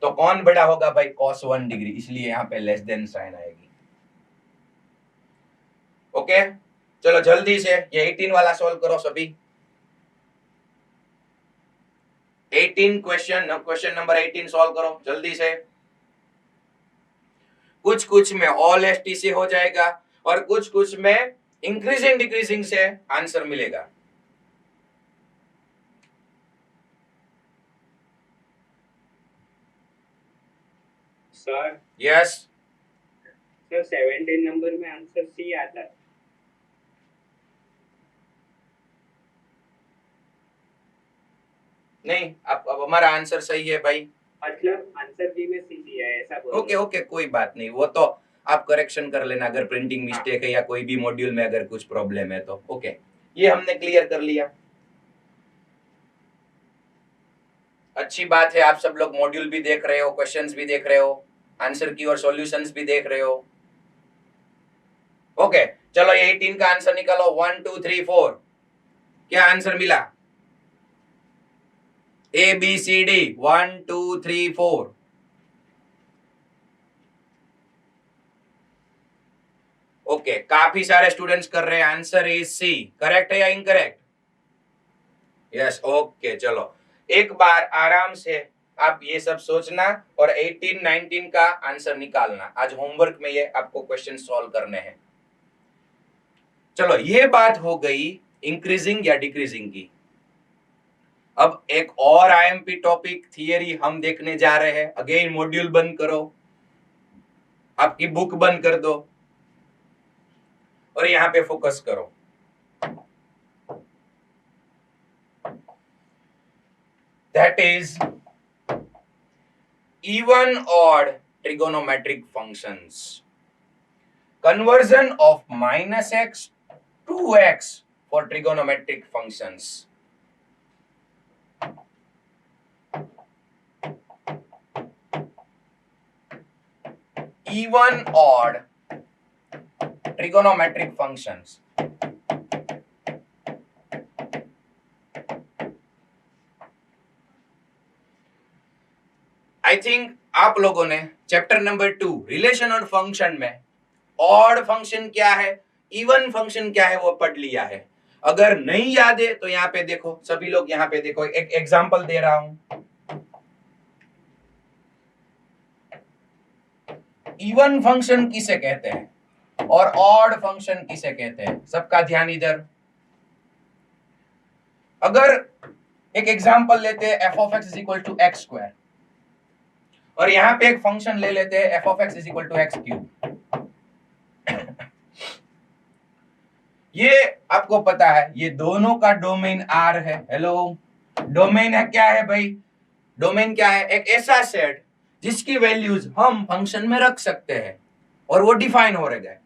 तो कौन बड़ा होगा भाई? cos 1 डिग्री, इसलिए यहाँ पे लेस देन साइन आएगी। ओके, चलो जल्दी से ये 18 वाला सॉल्व करो सभी। 18 क्वेश्चन नंबर 18 सॉल्व करो जल्दी से। कुछ कुछ में ऑल एसटी से हो जाएगा और कुछ कुछ में इंक्रीजिंग डिक्रीजिंग से आंसर मिलेगा। सर यस सर 17 नंबर में आंसर सी आता है। नहीं, अब हमारा आंसर सही है भाई, मतलब आंसर बी में सी दिया है ऐसा बोल। ओके ओके, कोई बात नहीं, वो तो आप करेक्शन कर लेना अगर प्रिंटिंग मिस्टेक है या कोई भी मॉड्यूल में अगर कुछ प्रॉब्लम है तो। ओके, ये हमने क्लियर कर लिया। अच्छी बात है, आप सब लोग मॉड्यूल भी देख रहे हो, क्वेश्चंस भी देख रहे हो, आंसर की और सॉल्यूशंस भी देख रहे हो। ओके चलो ये 18 का आंसर निकालो 1 2 3 4 क्या आंसर मिला A B C D 1 2 3 4 okay काफी सारे स्टूडेंट्स कर रहे हैं आंसर इज सी करेक्ट है या इनकरेक्ट यस ओके चलो एक बार आराम से आप ये सब सोचना और 18 19 का आंसर निकालना आज होमवर्क में ये आपको क्वेश्चन सॉल्व करने हैं चलो ये बात हो गई इंक्रीजिंग या डिक्रीजिंग की अब एक और आईएमपी टॉपिक थियरी हम देखने जा रहे हैं अगेन मॉड्यूल बंद करो आपकी बुक बंद कर दो और यहां पे फोकस करो that is even odd trigonometric functions conversion of minus x to x for trigonometric functions even odd trigonometric functions I think आप लोगों ने चैप्टर नंबर 2 रिलेशन और फंक्शन में ऑड फंक्शन क्या है इवन फंक्शन क्या है वो पढ़ लिया है अगर नहीं याद है तो यहाँ पे देखो सभी लोग यहाँ पे देखो एक एग्जांपल दे रहा हूं इवन फंक्शन किसे कहते हैं और ऑड फंक्शन किसे कहते हैं सबका ध्यान इधर अगर एक एग्जांपल लेते हैं f of x is equal to x square और यहां पे एक फंक्शन ले लेते हैं f of x is equal to x cube ये आपको पता है ये दोनों का डोमेन आर है हेलो डोमेन है क्या है भाई डोमेन क्या है एक ऐसा सेट जिसकी वैल्यूज हम फंक्शन में रख सकते हैं और वो डिफाइन हो रहा है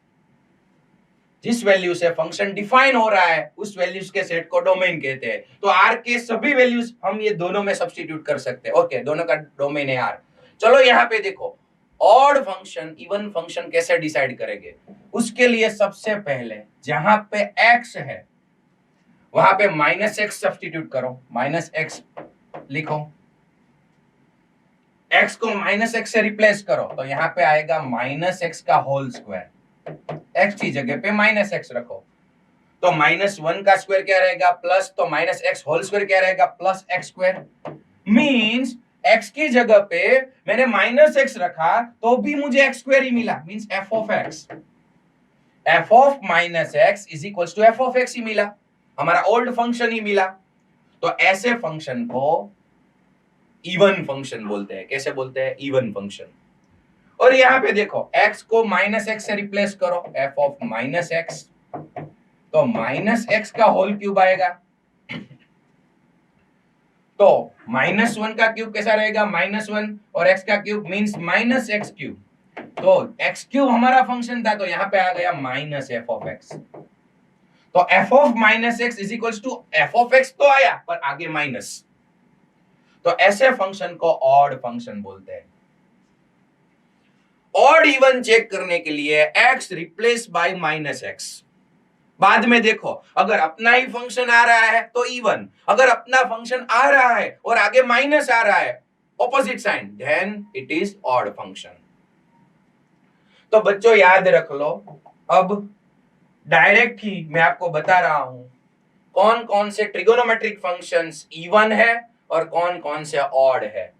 जिस वैल्यू से फंक्शन डिफाइन हो रहा है उस वैल्यूज के सेट को डोमेन कहते हैं तो आर के सभी वैल्यूज हम ये दोनों में सब्स्टिट्यूट कर सकते हैं ओके दोनों का डोमेन है आर चलो यहाँ पे देखो ऑड फंक्शन इवन फंक्शन कैसे डिसाइड करेंगे उसके लिए सबसे पहले जहां पे x है वहां पे माइनस एक्स सब्स्टिट्यूट करो माइनस एक्स लिखो x को माइनस एक्स से रिप्लेस करो तो यहाँ पे आएगा माइनस एक्स का होल स्क्वायर x की जगह पे माइनस एक्स रखो तो -1 का स्क्वायर क्या रहेगा प्लस तो माइनस एक्स होल स्क्वायर क्या रहेगा plus x square means x की जगह पे मैंने माइनस एक्स रखा तो भी मुझे एक्स स्क्वायर ही मिला means f of x f of minus x is equal to f of x ही मिला हमारा ओल्ड फंक्शन ही मिला तो ऐसे फंक्शन को इवन फंक्शन बोलते हैं कैसे बोलते हैं इवन फंक्शन और यहां पे देखो x को माइनस एक्स से रिप्लेस करो एफ ऑफ माइनस एक्स तो माइनस एक्स का होल क्यूब आएगा तो -1 का क्यूब कैसा रहेगा -1 और x का cube means minus x cube तो x क्यूब हमारा फंक्शन था तो यहाँ पे आ गया माइनस एफ ऑफ एक्स तो f of minus x is equal to f of x तो आया पर आगे माइनस तो ऐसे फंक्शन को ऑड फंक्शन बोलते हैं ऑड इवन चेक करने के लिए x replace by minus x बाद में देखो अगर अपना ही फंक्शन आ रहा है तो इवन अगर अपना फंक्शन आ रहा है और आगे माइनस आ रहा है opposite sign then it is odd function तो बच्चों याद रख लो अब डायरेक्ट ही मैं आपको बता रहा हूं कौन कौन से ट्रिगोनोमेट्रिक फंक्शंस इवन है और कौन कौन से ऑड है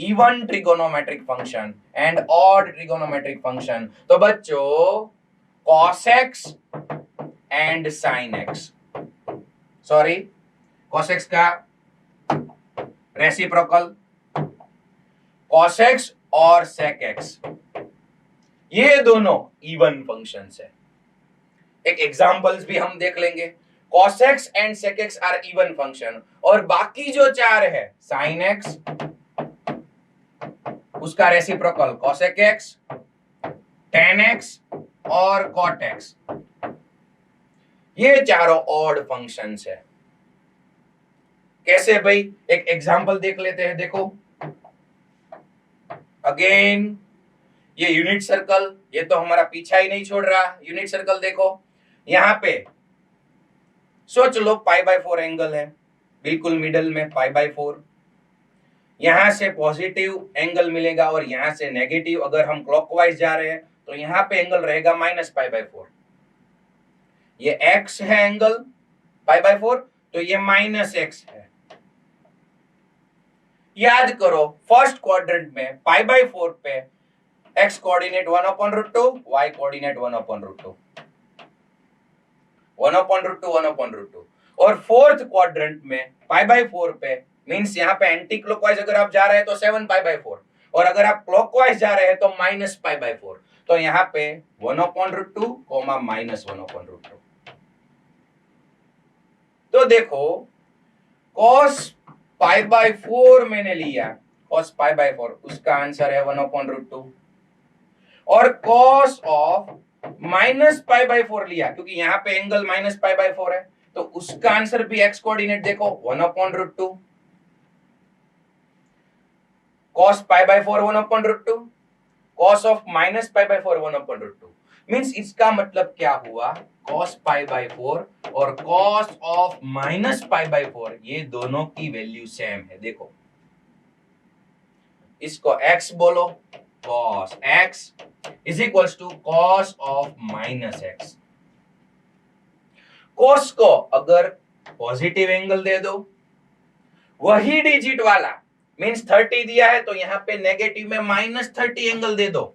even trigonometric function and odd trigonometric function तो बच्चों cos x and sin x sorry cos x का रेसिप्रोकल cos x और sec x ये दोनों इवन फंक्शंस है एक एग्जांपल्स भी हम देख लेंगे cos x and sec x are even function और बाकी जो चार है sin x उसका reciprocal cosec x tan x और cot x ये चारों ऑड फंक्शंस है कैसे भाई एक एग्जांपल देख लेते हैं देखो अगेन ये यूनिट सर्कल, ये तो हमारा पीछा ही नहीं छोड़ रहा। यूनिट सर्कल देखो, यहाँ पे सोच लो π/4 एंगल है, बिल्कुल मिडल में π/4। यहां से पॉजिटिव एंगल मिलेगा और यहां से नेगेटिव। अगर हम क्लॉकवाइज जा रहे हैं तो यहाँ पे एंगल रहेगा -π/4। ये x है एंगल π/4, तो ये -x है। याद करो फर्स्ट क्वाड्रेंट में π/4 पे x कोऑर्डिनेट 1/√2, y कोऑर्डिनेट 1/√2, 1/√2 और फोर्थ क्वाड्रेंट में π/4 पे मींस यहाँ पे एंटी क्लॉकवाइज अगर आप जा रहे हैं तो 7π/4 और अगर आप क्लॉकवाइज जा रहे हैं तो -π/4। तो यहाँ पे 1/√2, -1/√2। तो देखो cos π/4 मैंने लिया, cos π/4 उसका आंसर है 1/√2 और cos ऑफ -π/4 लिया क्योंकि यहाँ पे एंगल -π/4 है तो उसका आंसर भी x कोऑर्डिनेट देखो 1/√2। cos π/4 1/√2, cos ऑफ -π/4 1/√2 मींस इसका मतलब क्या हुआ, cos π/4 और cos ऑफ -π/4 ये दोनों की वैल्यू सेम है। देखो इसको x बोलो, cos x is equals to cos of -x। cos को अगर पॉजिटिव एंगल दे दो, वही डिजिट वाला मींस 30 दिया है तो यहाँ पे नेगेटिव में -30 एंगल दे दो।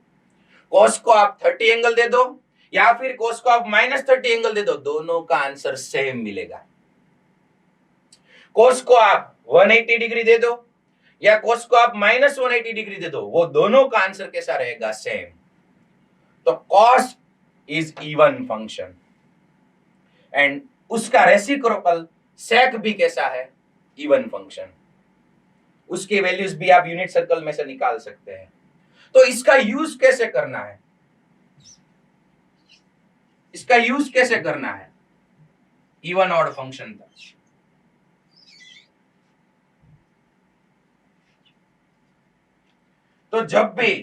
cos को आप 30 एंगल दे दो या फिर cos को आप -30 एंगल दे दो, दोनों का आंसर सेम मिलेगा। cos को आप 180 डिग्री दे दो या cos को आप -180 डिग्री दे दो, वो दोनों का आंसर कैसा रहेगा, सेम। तो cos is even function and उसका रेसिप्रोकल sec भी कैसा है, इवन फंक्शन। उसकी वैल्यूज भी आप यूनिट सर्कल में से निकाल सकते हैं। तो इसका यूज कैसे करना है, इसका यूज कैसे करना है इवन ऑड फंक्शन का। तो जब भी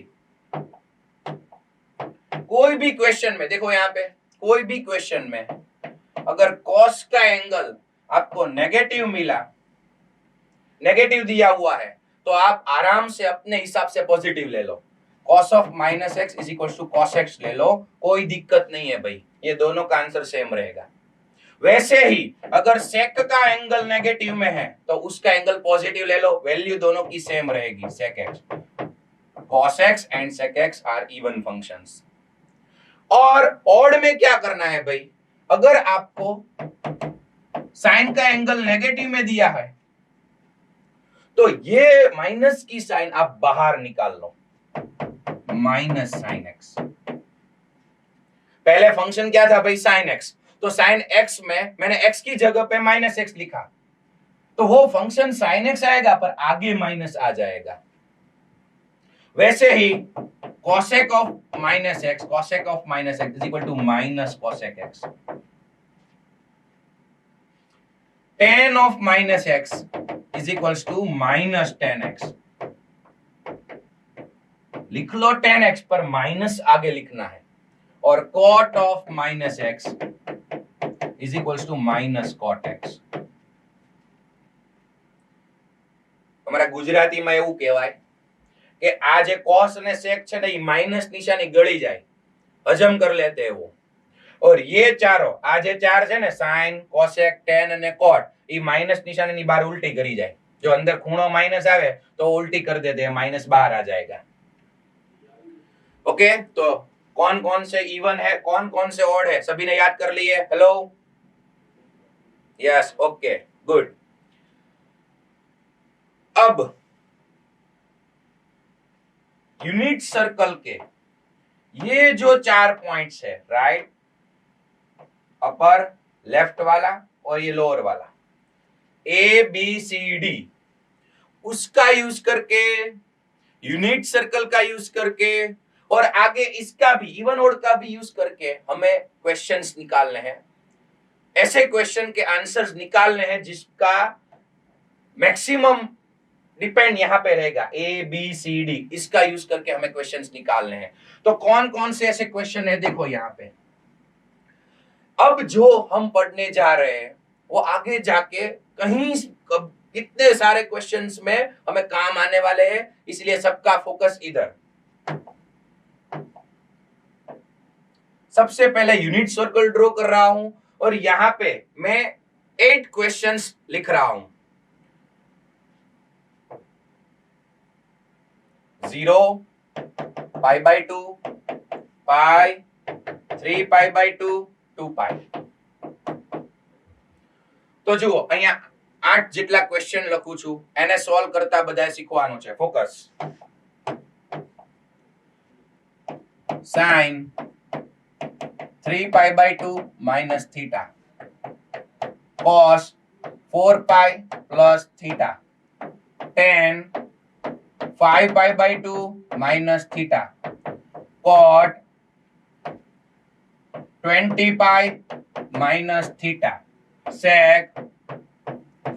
कोई भी क्वेश्चन में देखो, यहाँ पे कोई भी क्वेश्चन में अगर cos का एंगल आपको नेगेटिव मिला, नेगेटिव दिया हुआ है, तो आप आराम से अपने हिसाब से पॉजिटिव ले लो। cos of -x is equal to cos x ले लो, कोई दिक्कत नहीं है भाई, ये दोनों का आंसर सेम रहेगा। वैसे ही अगर sec का एंगल नेगेटिव में है तो उसका एंगल पॉजिटिव ले लो, वैल्यू दोनों की सेम रहेगी। sec x, cos x and sec x are even functions. और ऑड में क्या करना है भाई, अगर आपको साइन का एंगल नेगेटिव में दिया है तो ये माइनस की साइन आप बाहर निकाल लो, -sin x। पहले फंक्शन क्या था भाई, sin x, तो sin x में मैंने x की जगह पे -x लिखा, तो वो फंक्शन sin x आएगा पर आगे माइनस आ जाएगा। वैसे ही cosec of -x, cosec of -x is equal to -cosec x। tan of -x is equals to -tan x। लिख लो tan x पर माइनस आगे लिखना है, और cot of -x is equals to -cot x। हमारा गुजरातीમાં એવું કહેવાય કે આ જે cos અને sec છે ને એ માઈનસ નિશાની ગળી જાય, હજમ કરી લેતે એવો। और ये चारों आ जे चार છે ને sin, cosec, tan અને cot, એ माइनस નિશાનીની બહાર ઉલટી કરી જાય। जो अंदर खूणो माइनस आवे तो उल्टी कर देते हैं, माइनस बाहर आ जाएगा। ओके, तो कौन कौन से इवन है, कौन कौन से ऑड है, सभी ने याद कर लिए? Hello, yes, okay, good. अब यूनिट सर्कल के ये जो 4 पॉइंट्स है, राइट, अपर लेफ्ट वाला और ये लोअर वाला, ए बी सी डी, उसका यूज करके, यूनिट सर्कल का यूज करके और आगे इसका भी इवन ऑड का भी यूज करके हमें क्वेश्चंस निकालने हैं। ऐसे क्वेश्चन के आंसर्स निकालने हैं जिसका मैक्सिमम डिपेंड यहां पे रहेगा ए बी सी डी, इसका यूज करके हमें क्वेश्चंस निकालने हैं। तो कौन कौन से ऐसे क्वेश्चन है देखो यहां पे। अब जो हम पढ़ने जा रहे हैं वो आगे जाके कहीं कितने सारे क्वेश्चंस में हमें काम आने वाले हैं, इसलिए सबका फोकस इधर। सबसे पहले यूनिट सर्कल ड्रॉ कर रहा हूं और यहां पे मैं 8 क्वेश्चंस लिख रहा हूं। 0 पाई बाय 2 पाई 3 पाई बाय 2 2 पाई। તો જુઓ અહીંયા 8 જેટલા ક્વેશ્ચન લખું છું, એને સોલ્વ કરતા બધાએ શીખવાનું છે। Focus. sin 3 pi by 2 minus theta cos 4 pi plus theta tan 5 pi by 2 minus theta cot 20 pi minus theta sec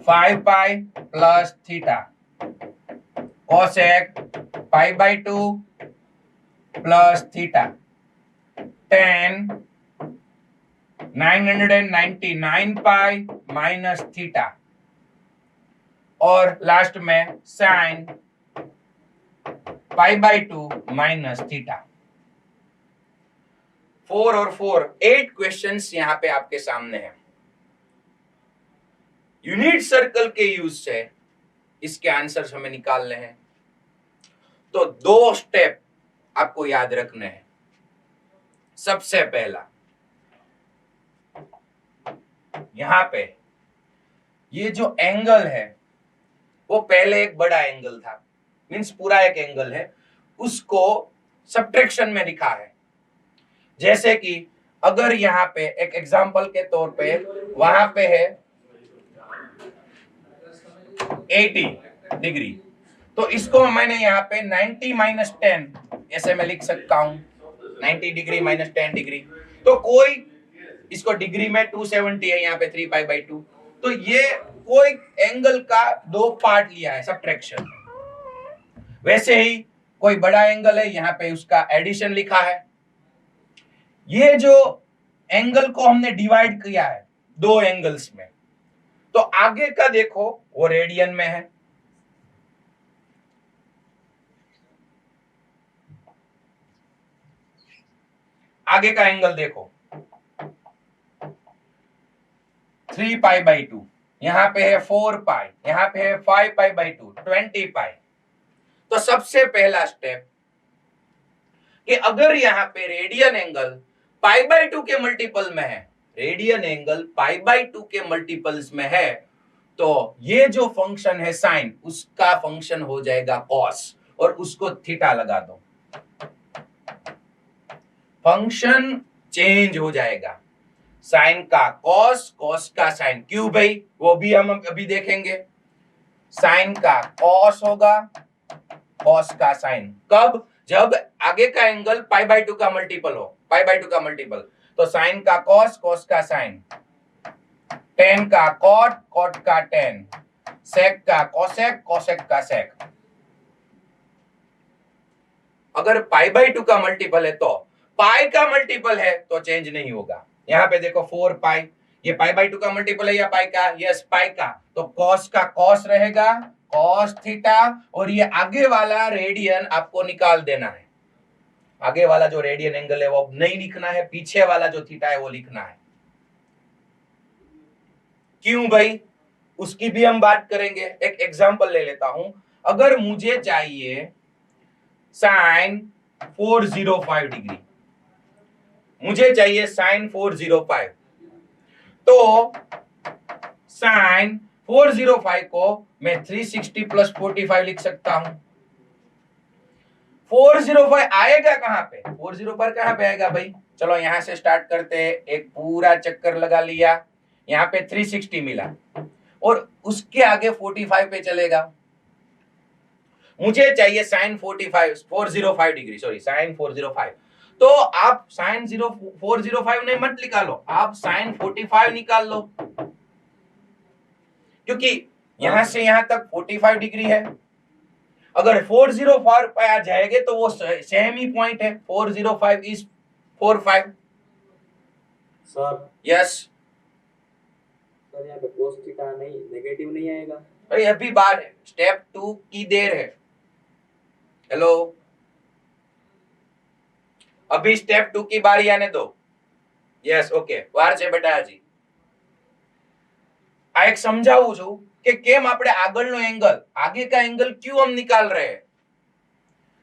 5 pi plus theta cosec pi by 2 plus theta tan 999 pi minus theta और last में sin pi by 2 minus theta। 4 और 4 8 questions यहां पे आपके सामने हैं। Unit circle के use से इसके आंसर्स हमें निकालने हैं। तो 2 स्टेप आपको याद रखने हैं। सबसे पहला यहां पे ये जो एंगल है वो पहले एक बड़ा एंगल था, मींस पूरा एक एंगल है, उसको सब्ट्रैक्शन में लिखा है। जैसे कि अगर यहां पे एक एग्जांपल के तौर पे वहां पे है 80 डिग्री, तो इसको मैंने यहाँ पे 90 माइनस 10 ऐसे मैं लिख सकता हूं। 90 डिग्री माइनस 10 डिग्री, तो कोई इसको डिग्री में 270 है, यहाँ पे 3 पाई बाई 2, तो ये कोई एंगल का 2 पार्ट लिया है, सब्ट्रैक्शन। वैसे ही कोई बड़ा एंगल है, यहाँ पे उसका एडिशन लिखा है। ये जो एंगल को हमने डिवाइड किया है 2 एंगल्स में, तो आगे का देखो वो रेडियन में है, आगे का एंगल देखो 3 पाई बाई 2, यहां पे है 4 पाई, यहां पे है 5 पाई बाई 2, 20 पाई। तो सबसे पहला स्टेप कि अगर यहां पे रेडियन एंगल पाई बाई 2 के मल्टीपल में है, रेडियन एंगल पाई बाई 2 के मल्टीपल्स में है, तो ये जो फंक्शन है साइन, उसका फंक्शन हो जाएगा कॉस, और उसको थीटा लगा दो, फंक्शन चेंज हो जाएगा। साइन का कॉस, कॉस का साइन, क्यों भाई, वो भी हम अभी देखेंगे। साइन का कॉस होगा, कॉस का साइन, कब, जब आगे का एंगल पाई बाई 2 का मल्टीपल हो, पाई बाई 2 का मल्टीपल, तो साइन का कॉस, कॉस का साइन, टेन का कॉट, कॉट का टेन, सेक का कॉसेक, कॉसेक का सेक। अगर पाई बाई 2 का मल्टीपल है तो पाई का मल्टीपल है तो चेंज नहीं होगा। यहां पे देखो 4 पाई, ये पाई बाई 2 का मल्टीपल है या पाई का, यस पाई का, तो कॉस का कॉस रहेगा, कॉस थीटा, और ये आगे वाला रेडियन आपको निकाल देना है। आगे वाला जो रेडियन एंगल है वो नहीं लिखना है, पीछे वाला जो थीटा है वो लिखना है। क्यों भाई, उसकी भी हम बात करेंगे। एक एग्जांपल ले लेता हूं, अगर मुझे चाहिए साइन 405 डिग्री, मुझे चाहिए साइन 405, तो साइन 405 को मैं 360 प्लस 45 लिख सकता हूं। 405 आएगा कहां पे, 405 कहां पे आएगा भाई, चलो यहां से स्टार्ट करते हैं। एक पूरा चक्कर लगा लिया, यहाँ पे 360 मिला, और उसके आगे 45 पे चलेगा। मुझे चाहिए साइन 405 डिग्री, सॉरी साइन 405, तो आप साइन 405 नहीं मत निकालो, आप साइन 45 निकाल लो, क्योंकि यहां से यहां तक 45 डिग्री है, अगर 405 पे आ जाएंगे तो वो सेम ही पॉइंट है, 405 इज 45। सर यस सर यहाँ पे cos थीटा नहीं, नेगेटिव नहीं आएगा? भाई अभी बार है, स्टेप 2 की देर है। हेलो, अभी स्टेप 2 की बारी आने दो। यस ओके, વાર છે બેટા હજી। આ એક સમજાવું છું કે કેમ આપણે આગળનો એંગલ, आगे का एंगल क्यों हम निकाल रहे हैं,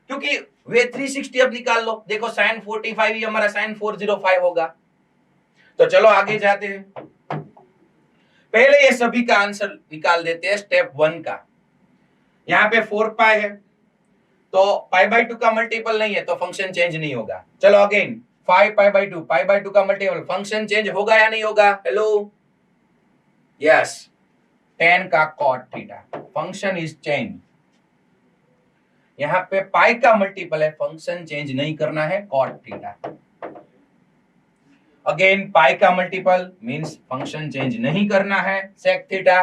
क्योंकि वे 360 अब निकाल लो। देखो sin 45 ही हमारा sin 405 होगा। तो चलो आगे जाते हैं, पहले ये सभी का आंसर निकाल देते हैं स्टेप 1 का। यहाँ पे 4 पाई है तो पाई बाय 2 का मल्टीपल नहीं है तो फंक्शन चेंज नहीं होगा। चलो अगेन 5 पाई बाय 2 का मल्टीपल, फंक्शन चेंज होगा या नहीं होगा? हेलो यस, tan का cot theta, function is change. यहाँ पे पाई का मल्टीपल है, फंक्शन चेंज नहीं करना है, cot थीटा। अगेन पाई का मल्टीपल मींस फंक्शन चेंज नहीं करना है, sec थीटा।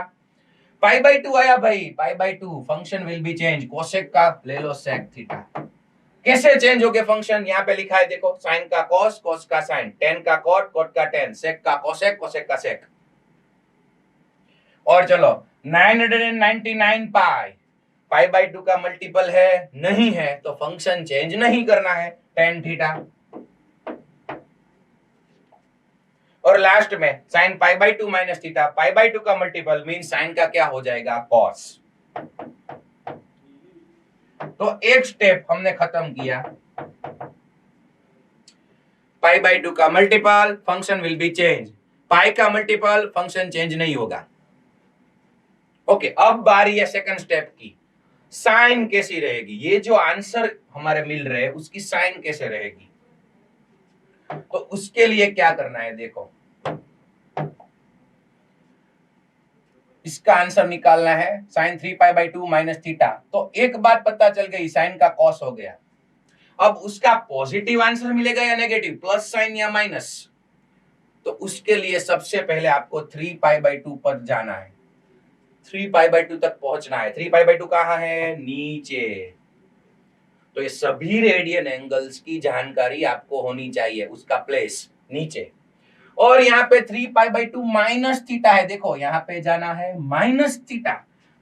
पाई बाय 2 आया भाई, पाई by 2 function will be change, cosec का ले लो sec थीटा। कैसे चेंज हो गए फंक्शन? यहाँ पे लिखा है देखो, साइन का cos, cos का साइन, tan का cot, cot का tan, sec का कोसेक, कोसेक का sec। और चलो 999 पाई, पाई बाय 2 का मल्टीपल है नहीं है तो फंक्शन चेंज नहीं करना है, tan थीटा। और लास्ट में sin pi by 2 minus theta, pi by 2 का मल्टीपल मीन साइन का क्या हो जाएगा? cos। तो एक स्टेप हमने खत्म किया, पाई बाय 2 का multiple function will be change, pi का मल्टीपल फंक्शन चेंज नहीं होगा। ओके, अब बारी है सेकंड स्टेप की, साइन कैसी रहेगी? ये जो आंसर हमारे मिल रहे हैं उसकी साइन कैसे रहेगी? तो उसके लिए क्या करना है देखो, इसका आंसर निकालना है sin 3 pi by 2 minus theta. तो एक बात पता चल गई, साइन का cos हो गया। अब उसका पॉजिटिव आंसर मिलेगा या नेगेटिव, प्लस साइन या माइनस? तो उसके लिए सबसे पहले आपको 3 पाई बाय 2 पर जाना है, 3 पाई बाय 2 तक पहुंचना है। 3 पाई बाय 2 कहां है? नीचे। तो ये सभी रेडियन एंगल्स की जानकारी आपको होनी चाहिए, उसका प्लेस नीचे। और यहाँ पे 3 पाई बाय 2 माइनस थीटा है, देखो यहाँ पे जाना है minus theta.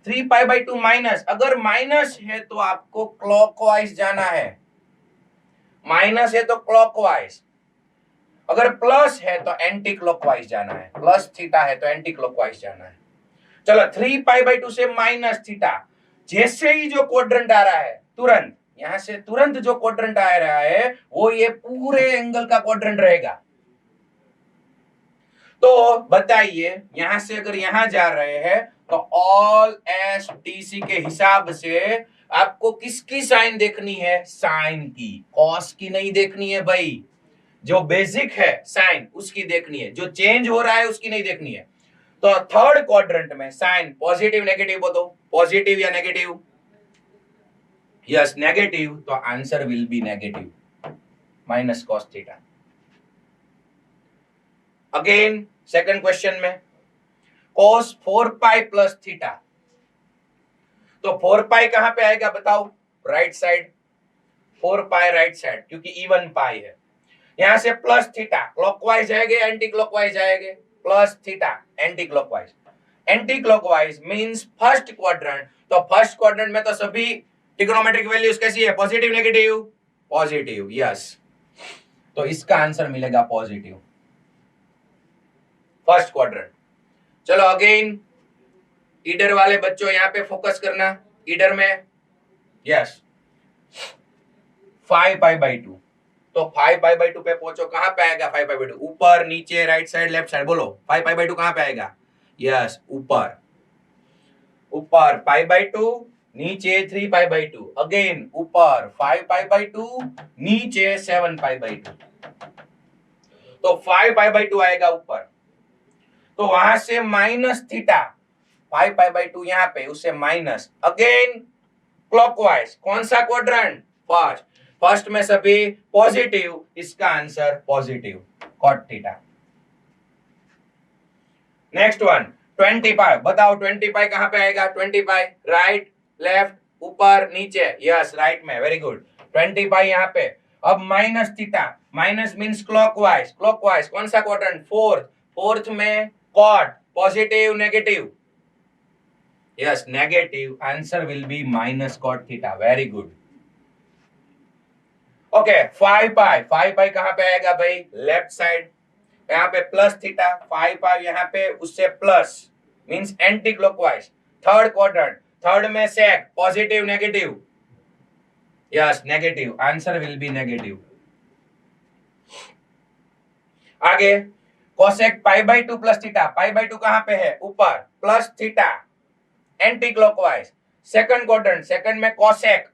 3 pi by 2 minus, अगर माइनस है तो आपको क्लॉकवाइज जाना है, माइनस है तो क्लॉकवाइज, अगर प्लस है तो एंटी क्लॉकवाइज जाना है, प्लस थीटा है तो एंटी क्लॉकवाइज जाना है। चलो 3 पाई बाय 2 से माइनस थीटा, जैसे ही जो क्वाड्रेंट आ रहा है तुरंत यहां से तुरंत जो क्वाड्रेंट आ रहा है वो ये पूरे एंगल का क्वाड्रेंट रहेगा। तो बताइए यहां से अगर यहां जा रहे हैं तो ऑल एस टी सी के हिसाब से आपको किसकी साइन देखनी है? साइन की, कॉस की नहीं देखनी है भाई। जो बेसिक है साइन उसकी देखनी है, जो चेंज हो रहा है उसकी नहीं देखनी है। तो थर्ड क्वाड्रेंट में साइन पॉजिटिव नेगेटिव बताओ, पॉजिटिव या नेगेटिव? यस नेगेटिव, तो answer will be negative, minus cos theta. Again second question में cos 4 पाई प्लस थीटा, तो 4 पाई कहां पे आएगा बताओ? राइट साइड, 4 पाई राइट साइड, क्योंकि इवन पाई है। यहां से प्लस थीटा क्लॉकवाइज जाएंगे एंटी क्लॉकवाइज जाएंगे, plus theta anti clockwise. Anti clockwise means first quadrant, तो फर्स्ट क्वाड्रेंट में तो सभी ट्रिग्नोमेट्रिक वैल्यूज कैसी है? Positive negative? Positive, yes. तो इसका आंसर मिलेगा पॉजिटिव, फर्स्ट क्वाड्रेंट। चलो अगेन ईडर वाले बच्चों यहां पे फोकस करना, ईडर में यस 5 पाई बाय 2, तो 5 पाई बाय 2 पे पहुंचो, कहां पे आएगा 5 पाई बाय 2? ऊपर नीचे राइट साइड लेफ्ट साइड, बोलो 5 पाई बाय 2 कहां पे आएगा? यस ऊपर, ऊपर पाई बाय 2, नीचे 3 पाई बाय 2, अगेन ऊपर 5 पाई बाय 2, नीचे 7 पाई बाय 2, तो 5 पाई बाय 2 आएगा ऊपर। तो वहां से माइनस थीटा 5 पाई बाय 2 यहां पे, उससे माइनस, अगेन क्लॉकवाइज, कौन सा क्वाड्रेंट? फर्स्ट, फर्स्ट में सभी पॉजिटिव, इसका answer positive, cot theta. Next one 20 pi, बताओ 20 पाई कहां पे आएगा? 20 पाई राइट लेफ्ट ऊपर नीचे, यस राइट में, वेरी गुड। 20 पाई यहाँ पे। अब minus theta, minus means clockwise, clockwise कौन सा क्वाड्रेंट? फोर्थ, फोर्थ में cot, positive negative, yes negative, answer will be minus cot theta, very good. Okay 5 pi, 5 pi कहां पे आएगा भाई? लेफ्ट साइड, यहाँ पे प्लस थीटा, 5 पाई यहाँ पे, उससे plus means anti clockwise. Third quadrant, third में sec, positive negative, yes negative, answer will be negative. आगे cosec pi by 2 plus theta, pi by 2 कहां पे है? ऊपर, plus theta, anti clockwise. Second quadrant, second में कोसेक,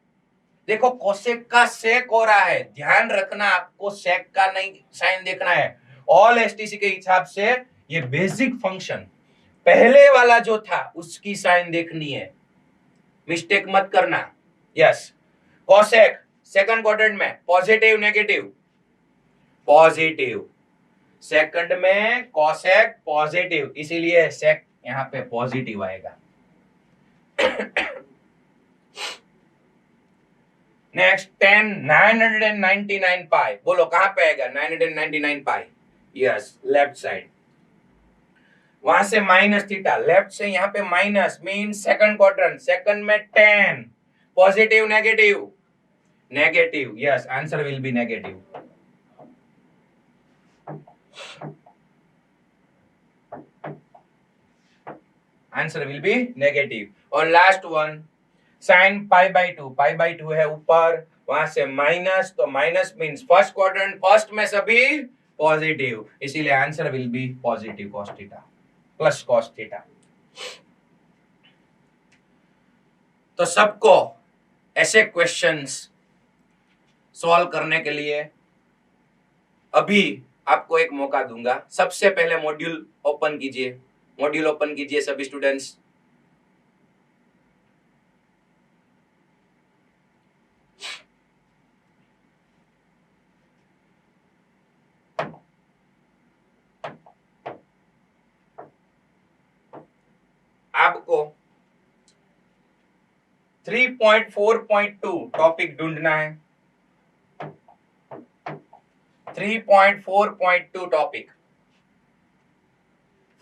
देखो cosec का sec हो रहा है, ध्यान रखना, आपको सेक का नहीं साइन देखना है। ऑल एसटीसी के हिसाब से ये बेसिक फंक्शन पहले वाला जो था उसकी साइन देखनी है, मिस्टेक मत करना। यस कोसेक सेकंड क्वाड्रेंट में पॉजिटिव नेगेटिव, पॉजिटिव, सेकंड में कोसेक पॉजिटिव, इसीलिए सेक यहां पे पॉजिटिव आएगा। नेक्स्ट 10 999 पाई, बोलो कहां पे आएगा 999 पाई? यस लेफ्ट साइड, वहां से माइनस थीटा, लेफ्ट से यहां पे minus means second quadrant, second में 10, positive negative, negative, yes answer will be negative. Answer will be negative. और last one sine pi by 2, pi by 2 है ऊपर, वहां से माइनस, तो minus means first quadrant, first में सभी पॉजिटिव, इसीलिए answer will be positive cos theta plus cos theta. तो सबको ऐसे क्वेश्चंस सॉल्व करने के लिए अभी आपको एक मौका दूंगा। सबसे पहले मॉड्यूल ओपन कीजिए, मॉड्यूल ओपन कीजिए सभी स्टूडेंट्स। आपको 3.4.2 टॉपिक ढूंढना है। 3.4.2 topic,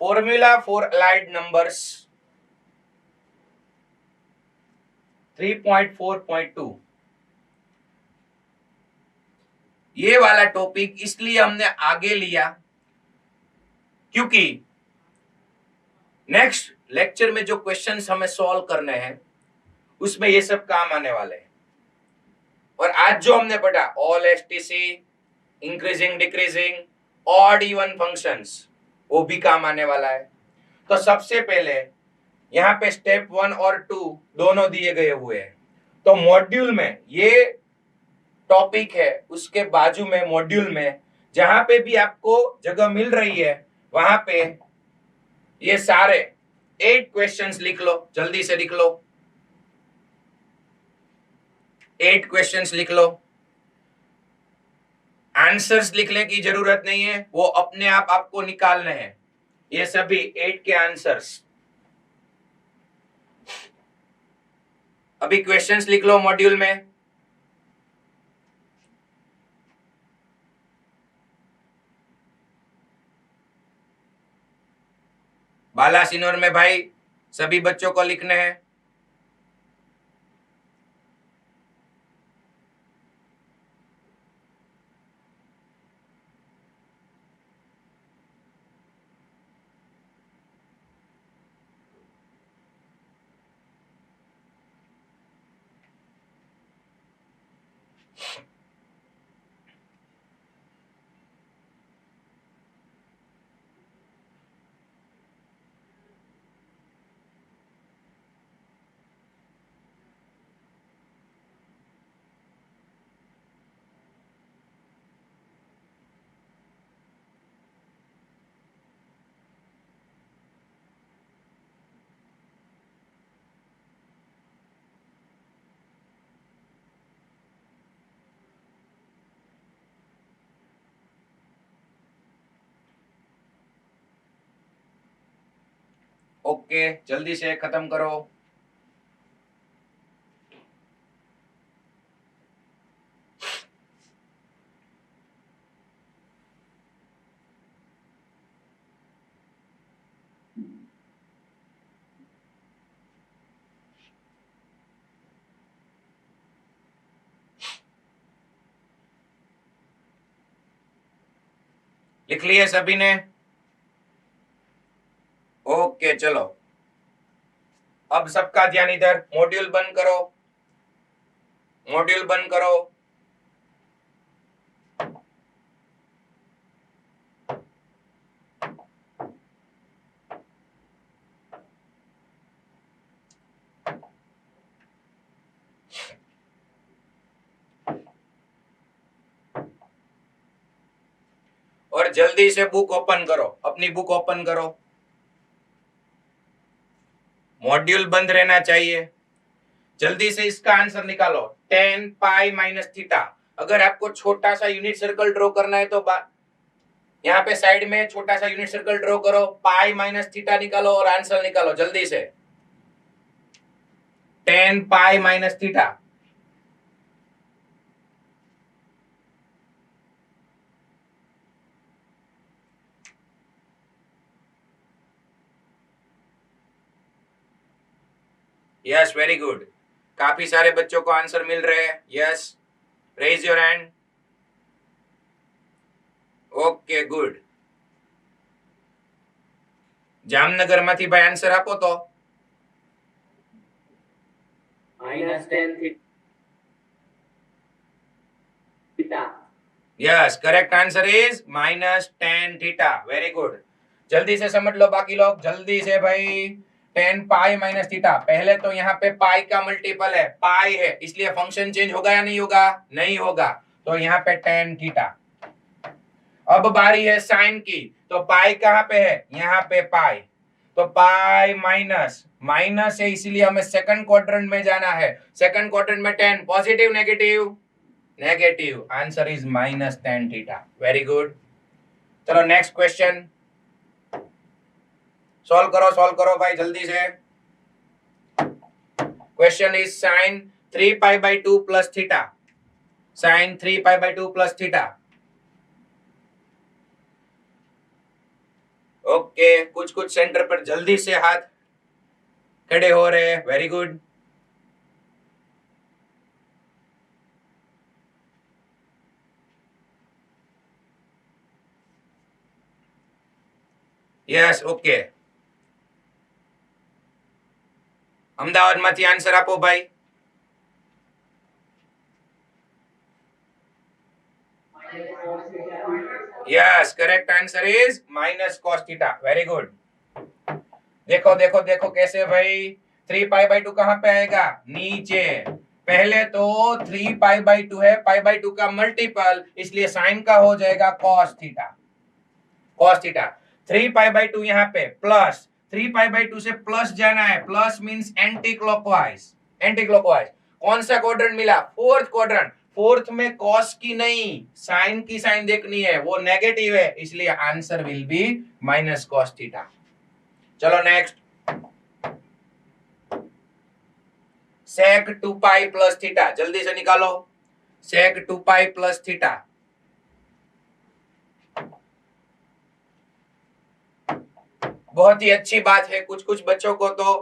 formula for allied numbers. 3.4.2 ये वाला टॉपिक इसलिए हमने आगे लिया क्योंकि नेक्स्ट लेक्चर में जो क्वेश्चंस हमें सॉल्व करने हैं उसमें ये सब काम आने वाले हैं। और आज जो हमने पढ़ा all STC, increasing decreasing, odd even functions, वो भी काम आने वाला है। तो सबसे पहले यहाँ पे स्टेप 1 और 2 दोनों दिए गए हुए हैं। तो मॉड्यूल में ये टॉपिक है, उसके बाजू में मॉड्यूल में जहां पे भी आपको जगह मिल रही है वहां पे ये सारे 8 क्वेश्चंस लिख लो, जल्दी से लिख लो, 8 क्वेश्चंस लिख लो। आंसर्स लिखने की जरूरत नहीं है, वो अपने आप आपको निकालने हैं, ये सभी 8 के आंसर्स। अभी क्वेश्चंस लिख लो मॉड्यूल में। बालासिनोर में भाई सभी बच्चों को लिखने हैं। ओके जल्दी से खत्म करो। लिख लिए सभी ने? ओके चलो, अब सबका ध्यान इधर, मॉड्यूल बंद करो, मॉड्यूल बंद करो। और जल्दी से बुक ओपन करो, अपनी बुक ओपन करो, मॉड्यूल बंद रहना चाहिए। जल्दी से इसका आंसर निकालो, 10 पाई माइनस थीटा। अगर आपको छोटा सा यूनिट सर्कल ड्रॉ करना है तो यहाँ पे साइड में छोटा सा यूनिट सर्कल ड्रॉ करो, पाई माइनस थीटा निकालो और आंसर निकालो जल्दी से। 10 pi minus theta. Yes, very good, काफी सारे बच्चों को आंसर मिल रहे हैं। Yes, raise your hand. Okay good. Jamnagar माथी भाई आंसर आपो तो। -10 theta. Yes, correct answer is -10 theta. Very good, जल्दी से समझ लो बाकी लोग, जल्दी से भाई। 10 पाई माइनस थीटा, पहले तो यहाँ पे पाई का मल्टीपल है, पाई है, इसलिए फंक्शन चेंज होगा या नहीं होगा? नहीं होगा, तो यहाँ पे 10 थीटा। अब बारी है साइन की, तो पाई कहाँ पे है? यहाँ पे पाई, तो पाई माइनस माइनस है, इसीलिए हमें सेकंड क्वाड्रेंट में जाना है। सेकंड क्वाड्रेंट में 10, positive negative? Negative, answer is -10 theta. Very good, चलो नेक्स्ट क्वेश्चन सॉल्व करो भाई जल्दी से। Question is sine 3 pi by 2 plus theta. Sine 3 pi by 2 plus theta. Okay, कुछ कुछ सेंटर पर जल्दी से हाथ खड़े हो रहे हैं। Very good, yes okay. Ahmedabad माथी आंसर आपो भाई। Yes, correct answer is minus cos theta. Very good, देखो देखो देखो कैसे भाई। 3 पाई बाई 2 कहां पे आएगा? नीचे। पहले तो 3 पाई बाई 2 है, पाई बाई 2 का मल्टीपल, इसलिए साइन का हो जाएगा cos theta. Cos theta 3 pi by 2 यहाँ पे प्लस 3 पाई बाई 2 से प्लस जाना है, plus means anti clockwise. Anti clockwise कौन सा क्वाड्रेंट मिला? Fourth quadrant. फोर्थ में कॉस की नहीं, साइन की साइन देखनी है, वो नेगेटिव है, इसलिए answer will be minus cos theta. चलो नेक्स्ट, सेक 2 पाई प्लस थीटा, जल्दी से निकालो। सेक 2 पाई प्लस थीटा। बहुत ही अच्छी बात है, कुछ कुछ बच्चों को तो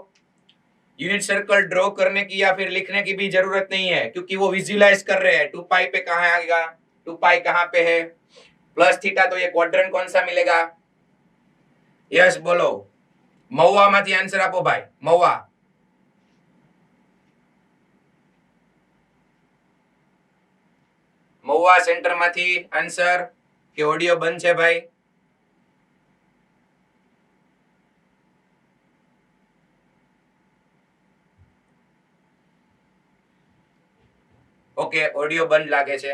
यूनिट सर्कल ड्रॉ करने की या फिर लिखने की भी जरूरत नहीं है, क्योंकि वो विजुअलाइज कर रहे हैं 2 पाई पे कहां आएगा, 2 पाई कहां पे है, प्लस थीटा, तो ये क्वाड्रेंट कौन सा मिलेगा? यस बोलो, महुआ माथी आंसर आपो भाई। महुआ, महुआ सेंटर माथी आंसर के ऑडियो बंद है भाई। ओके, ऑडियो बंद लागे છે।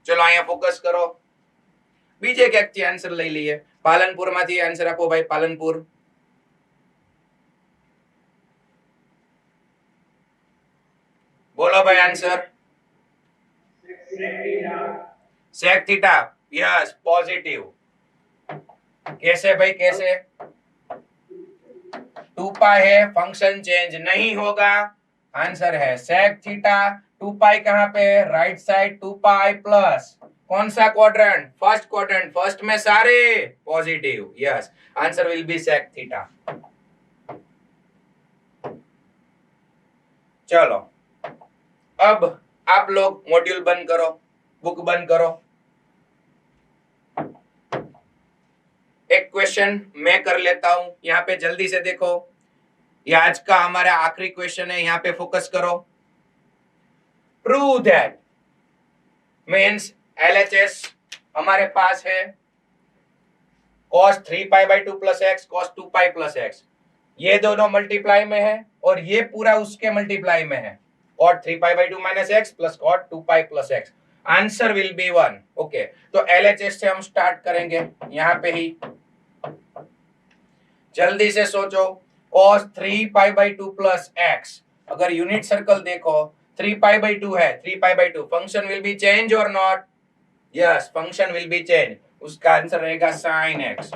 ચલો અહીંયા ફોકસ કરો। બીજે ક્યાંકથી આન્સર લઈ લઈએ। પાલનપુર માંથી આન્સર આપો ભાઈ, પાલનપુર। બોલો ભાઈ answer. Sec theta, yes positive. कैसे भाई कैसे? 2 पाई है, फंक्शन चेंज नहीं होगा, आंसर है सेक थीटा। 2 पाई कहां पे? राइट साइड 2 पाई प्लस कौन सा क्वाड्रेंट? फर्स्ट क्वाड्रेंट, फर्स्ट में सारे positive. Yes, answer will be sec theta. चलो अब आप लोग मॉड्यूल बंद करो, बुक बंद करो। एक क्वेश्चन मैं कर लेता हूं, यहाँ पे जल्दी से देखो, ये आज का हमारा आखिरी क्वेश्चन है, यहाँ पे फोकस करो। प्रूव दैट मीन्स LHS हमारे पास है cos 3π/2 plus x cos 2π plus x, ये दोनों मल्टीप्लाई में है और ये पूरा उसके मल्टीप्लाई में है, cot 3π/2 minus x plus cot 2π plus x. Answer will be 1। Okay, तो LHS से हम स्टार्ट करेंगे, यहाँ पे ही जल्दी से सोचो। cos 3π/2 प्लस एक्स, अगर यूनिट सर्कल देखो 3π/2 है, 3π/2 फंक्शन विल बी चेंज और not? Yes, function will be change, उसका आंसर रहेगा sin x।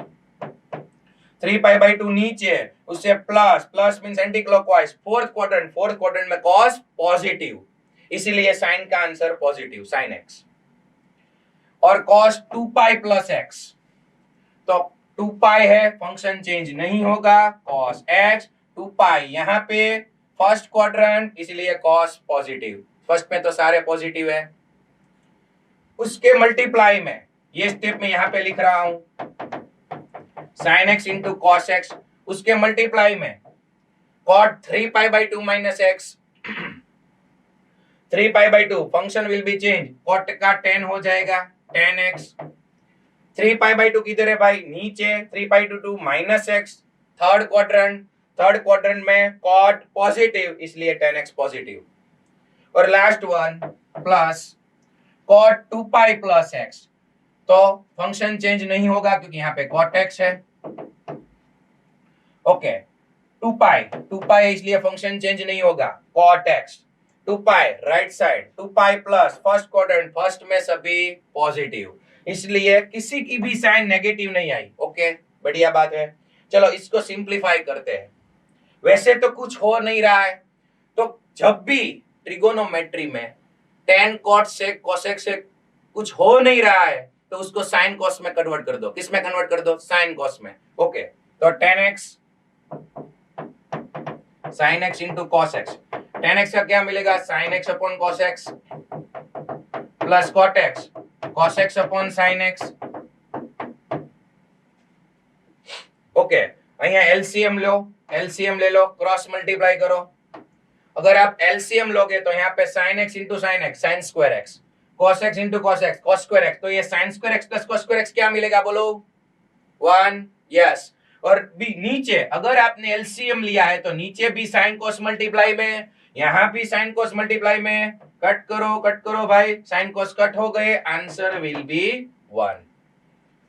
3π/2 नीचे, उससे plus, plus means anti clockwise, fourth quadrant में cos पॉजिटिव, इसीलिए sin का आंसर पॉजिटिव, sin x। और cos 2π प्लस x, तो 2π है, फंक्शन चेंज नहीं होगा, cos x 2π, यहाँ पे फर्स्ट क्वाड्रेंट इसलिए cos पॉजिटिव, फर्स्ट में तो सारे पॉजिटिव है। उसके मल्टीप्लाई में, ये स्टेप में यहाँ पे लिख रहा हूं, sin x into cos x, उसके मल्टीप्लाई में cot 3π/2 minus x, 3π/2 function will be change, cot का 10 हो जाएगा, 10x। 3π/2 किधर है भाई? नीचे, 3π/2 माइनस एक्स, थर्ड क्वाड्रेंट में cot पॉजिटिव, इसलिए 10x पॉजिटिव। और last one plus cot 2π plus x, तो फंक्शन चेंज नहीं होगा क्योंकि यहाँ पे cot x है। ओके, 2π इसलिए फंक्शन चेंज नहीं होगा, cot x 2π right side, 2π plus first quadrant, first में सभी पॉजिटिव, इसलिए किसी की भी साइन नेगेटिव नहीं आई। ओके, बढ़िया बात है। चलो इसको सिंप्लीफाई करते हैं। वैसे तो कुछ हो नहीं रहा है, तो जब भी ट्रिगोनोमेट्री में tan cot sec cosec से कुछ हो नहीं रहा है तो उसको sin cos में कन्वर्ट कर दो। किस में कन्वर्ट कर दो? sin cos में। ओके, तो tan x sin x into cos x, tan x का क्या मिलेगा? sin x upon cos x plus cot x cos x upon sin x। Okay, અહીંયા एलसीएम लो, एलसीएम ले लो, क्रॉस मल्टीप्लाई करो। अगर आप एलसीएम लोगे तो यहाँ पे sin x into sin x sin square x, cos x into cos x cos square x, तो ये sin square x plus cos square x क्या मिलेगा बोलो? 1। यस, और भी नीचे अगर आपने एलसीएम लिया है तो नीचे भी sin cos मल्टीप्लाई में, यहाँ भी sin cos मल्टीप्लाई में, कट करो भाई, sin cos कट हो गए, आंसर विल बी 1।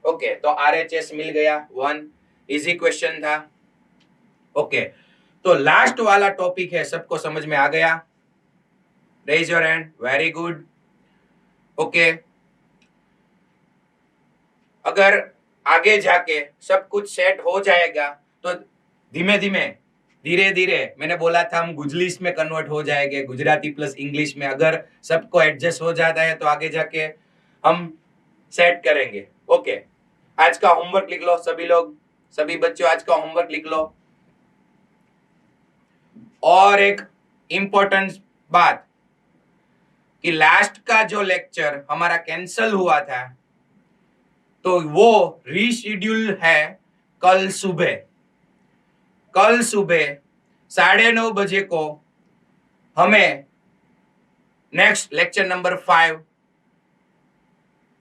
ओके, तो RHS मिल गया 1, इजी क्वेश्चन था। ओके, तो लास्ट वाला टॉपिक है, सबको समझ में आ गया? Raise your hand, very good. Okay, अगर आगे जाके सब कुछ सेट हो जाएगा तो धीरे धीरे मैंने बोला था हम गुजलिस में कन्वर्ट हो जाएंगे, गुजराती प्लस इंग्लिश में। अगर सबको एडजस्ट हो जाता है तो आगे जाके हम सेट करेंगे। ओके, आज का होमवर्क लिख लो सभी लोग, सभी बच्चों आज का होमवर्क लिख लो। और एक इंपॉर्टेंट बात कि लास्ट का जो लेक्चर हमारा कैंसल हुआ था तो वो रीशेड्यूल है कल सुबह 9:30 बजे को हमें नेक्स्ट लेक्चर नंबर 5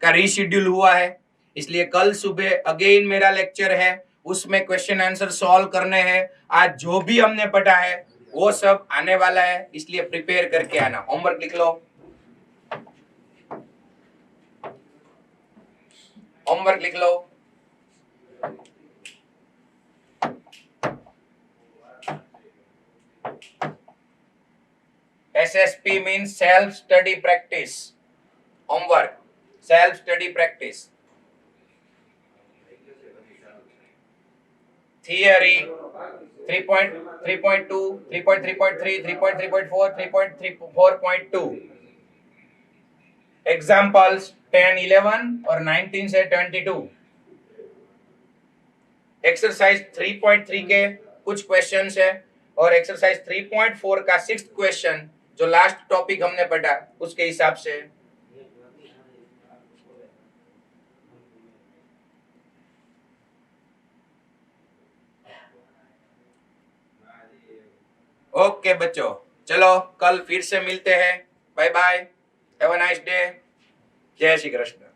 का रीशेड्यूल हुआ है, इसलिए कल सुबह अगेन मेरा लेक्चर है, उसमें क्वेश्चन आंसर सॉल्व करने हैं। आज जो भी हमने पढ़ा है वो सब आने वाला है, इसलिए प्रिपेयर करके आना। होमवर्क लिख लो, होमवर्क लिख लो। SSP means self study practice. Homework, self study practice. Theory 3.3.2, 3.3.3, 3.3.4, 3.4.2. Examples 10, 11 और 19 से 22। एक्सरसाइज 3.3 के कुछ क्वेश्चंस है और एक्सरसाइज 3.4 का 6th क्वेश्चन जो लास्ट टॉपिक हमने पढ़ा उसके हिसाब से। ओके बच्चों, चलो कल फिर से मिलते हैं। Bye bye, have a nice day. जय श्री कृष्ण।